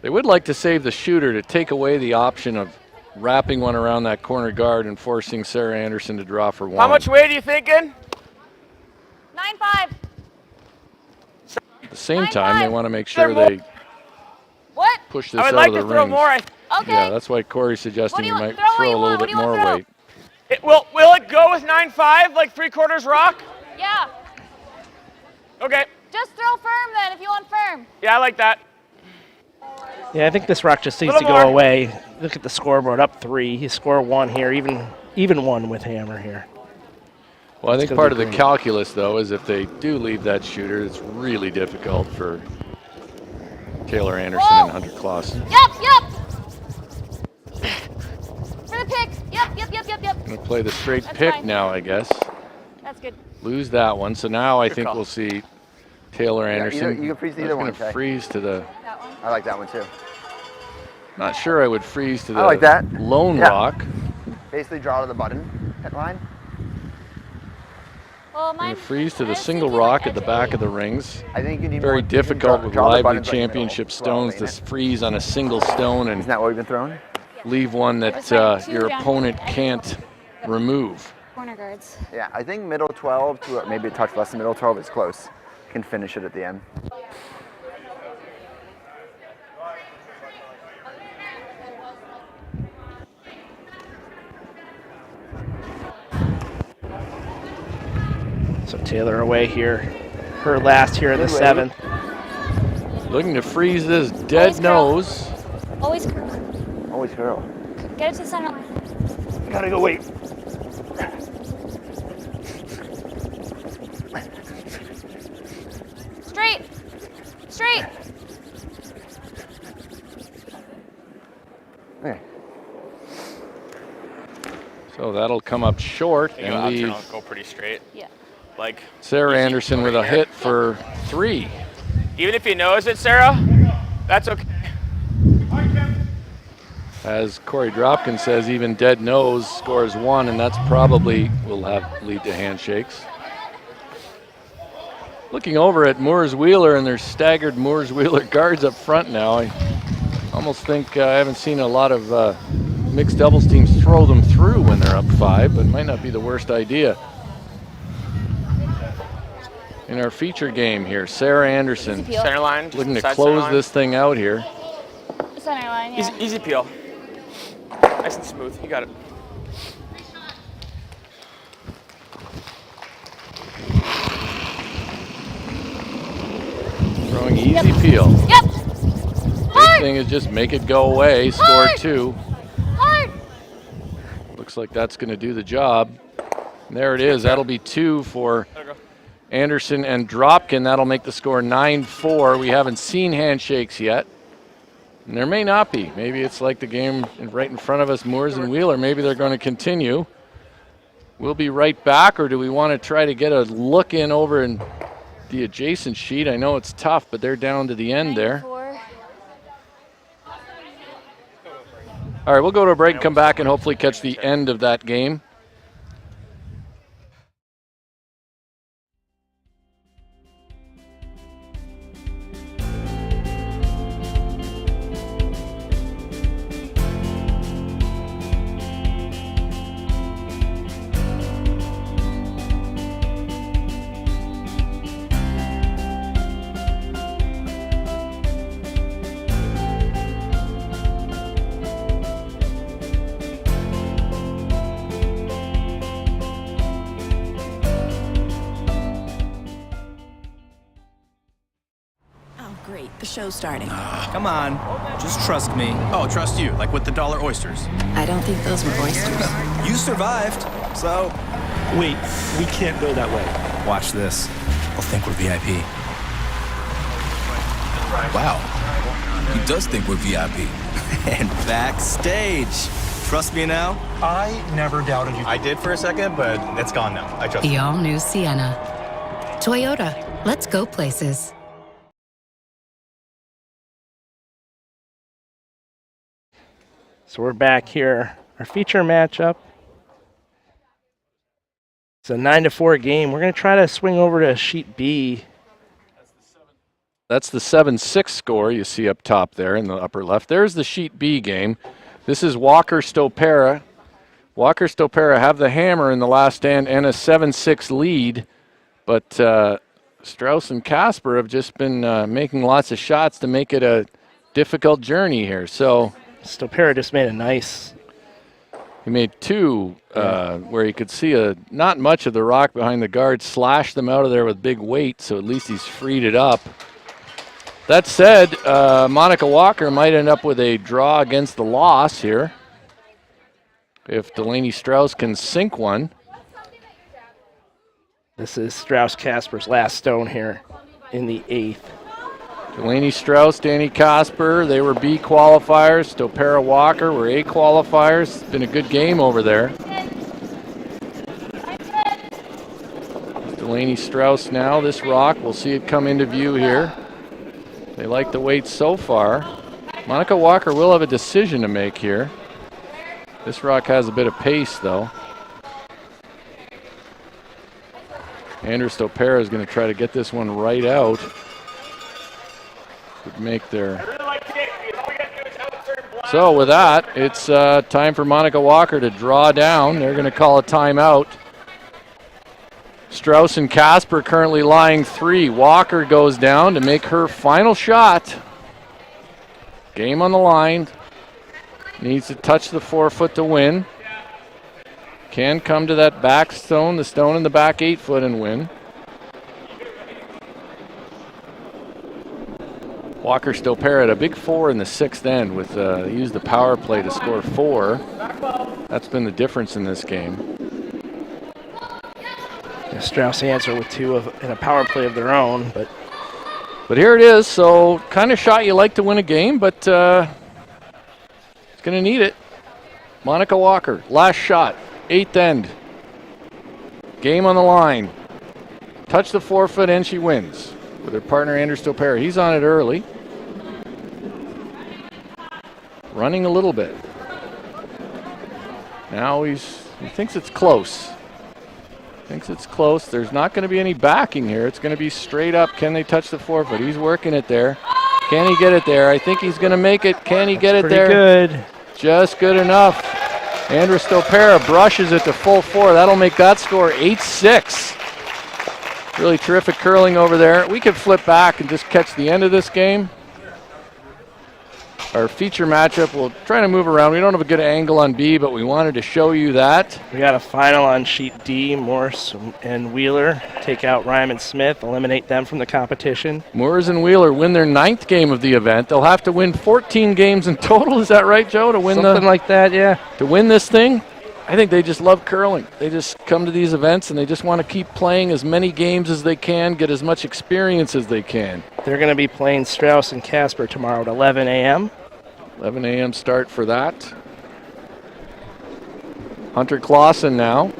They would like to save the shooter to take away the option of wrapping one around that corner guard and forcing Sarah Anderson to draw for one. How much weight are you thinking? 9-5. At the same time, they want to make sure they What? push this I would out like of the to throw rings. more. Okay. Yeah, that's why Corey's suggesting you might throw a little bit more weight. Will it go with 9-5, like 3/4 rock? Yeah. Okay. Just throw firm then if you want firm. Yeah, I like that. Yeah, I think this rock just needs to Little go more. away. Look at the scoreboard, up 3. You score 1 here, even 1 with hammer here. Well, I It's think gonna part be of the great. calculus, though, is if they do leave that shooter, it's really difficult for Taylor Anderson and Hunter Clausen. Yep. For the pick. Yep. Going to play the straight That's pick fine. now, I guess. That's good. Lose that one. So now I think call. we'll see Taylor Anderson. you can freeze I was either gonna one, Kay. freeze to the. That one. I like that one too. Not sure I would freeze to the I like that. lone Yeah. rock. Basically draw to the button hit line. Well, I'm mine. gonna freeze to I the was single thinking, like, rock at the edge back eight. of the rings. I think you need Very more, you can difficult with draw the Lively buttons like Championship middle, stones slowly, to ain't freeze on a single stone and Isn't that what we've been throwing? leave one that Just like two your down opponent here. can't remove. Corner guards. Yeah, I think middle 12 to maybe a touch less than middle 12 is close. Can finish it at the end. So Taylor away here. Her last here in the Good weight. 7th. Looking to freeze this dead nose. Always Always curl. get it to the center line. Gotta go wait. Straight. Straight. Okay. So that'll come up short You and leave go pretty straight. Yeah. Like, Sarah easy Anderson with a right here. hit for 3. Even if you nose it, Sarah, that's okay. As Corey Dropkin says, even dead nose scores 1, and that's probably will have lead to handshakes. Looking over at Moores Wheeler and their staggered Moores Wheeler guards up front now, I almost think I haven't seen a lot of mixed doubles teams throw them through when they're up 5, but it might not be the worst idea. In our feature game here, Sarah Anderson Easy peel. Center line. just looking to side close center line. this thing out here. Center line, yeah. Easy peel. Nice and smooth. You got it. Throwing easy peel. Yep. Big thing is just make it go away, score 2. Hard. Looks like that's going to do the job. And there it is. That'll be 2 for Anderson and Dropkin. That'll make the score 9-4. We haven't seen handshakes yet. And there may not be. Maybe it's like the game right in front of us, Moores and Wheeler. Maybe they're going to continue. We'll be right back, or do we want to try to get a look in over in the adjacent sheet? I know it's tough, but they're down to the end there. 94. All right, we'll go to a break and come back and hopefully catch the end of that game. Oh, great. The show's starting. Come on, just trust me. Oh, trust you, like with the dollar oysters. I don't think those were oysters. You survived, so. Wait, we can't go that way. Watch this. They'll think we're VIP. Wow. He does think we're VIP. And backstage. Trust me now? I never doubted you. I did for a second, but it's gone now. I trust The you. all-new Sienna. Toyota. Let's go places. So we're back here. Our feature matchup. It's a 9-4 game. We're going to try to swing over to sheet B. That's the 7-6 score you see up top there in the upper left. There's the sheet B game. This is Walker Stopera. Walker Stopera have the hammer in the last stand and a 7-6 lead. But Strauss and Casper have just been making lots of shots to make it a difficult journey here. So Stopera just made a nice. He made two where you could see not much of the rock behind the guard, slashed them out of there with big weight, so at least he's freed it up. That said, Monica Walker might end up with a draw against the loss here if Delaney Strauss can sink one. This is Strauss Casper's last stone here in the 8th. Delaney Strauss, Danny Casper, they were B qualifiers. Stopera Walker were A qualifiers. It's been a good game over there. Delaney Strauss now, this rock, we'll see it come into view here. They like the weight so far. Monica Walker will have a decision to make here. This rock has a bit of pace though. Andrew Stopera is going to try to get this one right out. Would make their. So with that, it's time for Monica Walker to draw down. They're going to call a timeout. Strauss and Casper currently lying 3. Walker goes down to make her final shot. Game on the line. Needs to touch the 4-foot to win. Can come to that back stone, the stone in the back 8-foot and win. Walker Stopera at a big 4 in the 6th end with used the power play to score 4. That's been the difference in this game. Strauss answer with 2 in a power play of their own, but here it is. So kind of shot you like to win a game, but it's going to need it. Monica Walker, last shot, 8th end. Game on the line. Touch the 4-foot and she wins with her partner Andrew Stopera. He's on it early. Running a little bit. Now he thinks it's close. Thinks it's close. There's not going to be any backing here. It's going to be straight up. Can they touch the 4-foot? He's working it there. Can he get it there? I think he's going to make it. Can he get it there? Good. Just good enough. Andrew Stopera brushes it to full 4. That'll make that score 8-6. Really terrific curling over there. We could flip back and just catch the end of this game. Our feature matchup, we'll try to move around. We don't have a good angle on B, but we wanted to show you that. We got a final on sheet D. Morse and Wheeler take out Ryman Smith, eliminate them from the competition. Moores and Wheeler win their 9th game of the event. They'll have to win 14 games in total. Is that right, Joe? To win something like that, yeah. To win this thing? I think they just love curling. They just come to these events and they just want to keep playing as many games as they can, get as much experience as they can. They're going to be playing Strauss and Casper tomorrow at 11 a.m. 11 a.m. start for that. Hunter Clausen now.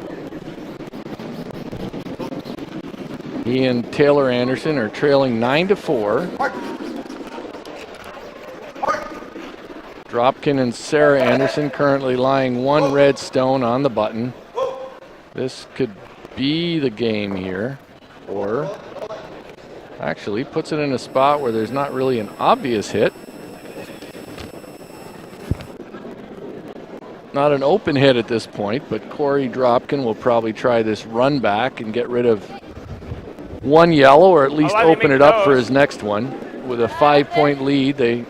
He and Taylor Anderson are trailing 9-4. Dropkin and Sarah Anderson currently lying 1 red stone on the button. This could be the game here, or actually puts it in a spot where there's not really an obvious hit. Not an open hit at this point, but Corey Dropkin will probably try this run back and get rid of 1 yellow, or at least open it up for his next one. With a 5-point lead, they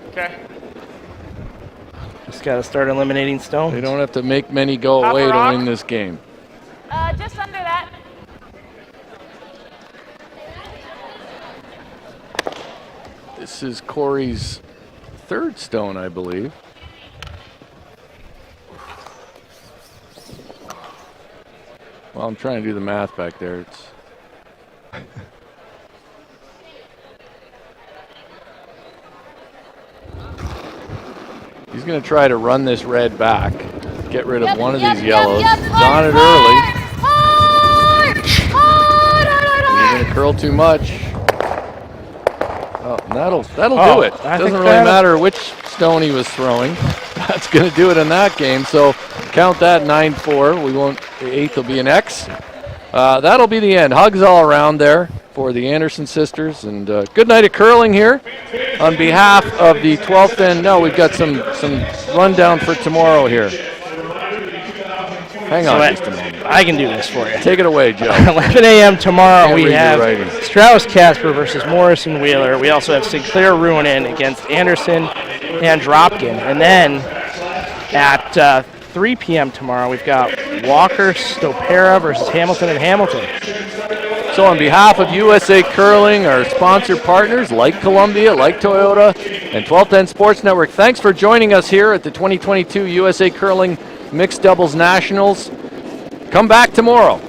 just got to start eliminating stones. They don't have to make many go away to win this game. Just under that. This is Corey's 3rd stone, I believe. Well, I'm trying to do the math back there. It's he's going to try to run this red back, get rid of one of these yellows. He's on it early. He's going to curl too much. Oh, and that'll do it. Doesn't really matter which stone he was throwing. That's going to do it in that game. So count that 9-4. We won't. The 8th will be an X. That'll be the end. Hugs all around there for the Anderson sisters, and good night of curling here. On behalf of the 12th end, no, we've got some rundown for tomorrow here. Hang on just a moment. I can do this for you. Take it away, Joe. 11 a.m. tomorrow, Can't we read your have writing. Strauss Casper versus Morrison Wheeler. We also have Sinclair Ruinen against Anderson and Dropkin. And then at 3 p.m. tomorrow, we've got Walker Stopera versus Hamilton and Hamilton. So on behalf of USA Curling, our sponsor partners like Columbia, like Toyota, and 1210 Sports Network, thanks for joining us here at the 2022 USA Curling Mixed Doubles Nationals. Come back tomorrow.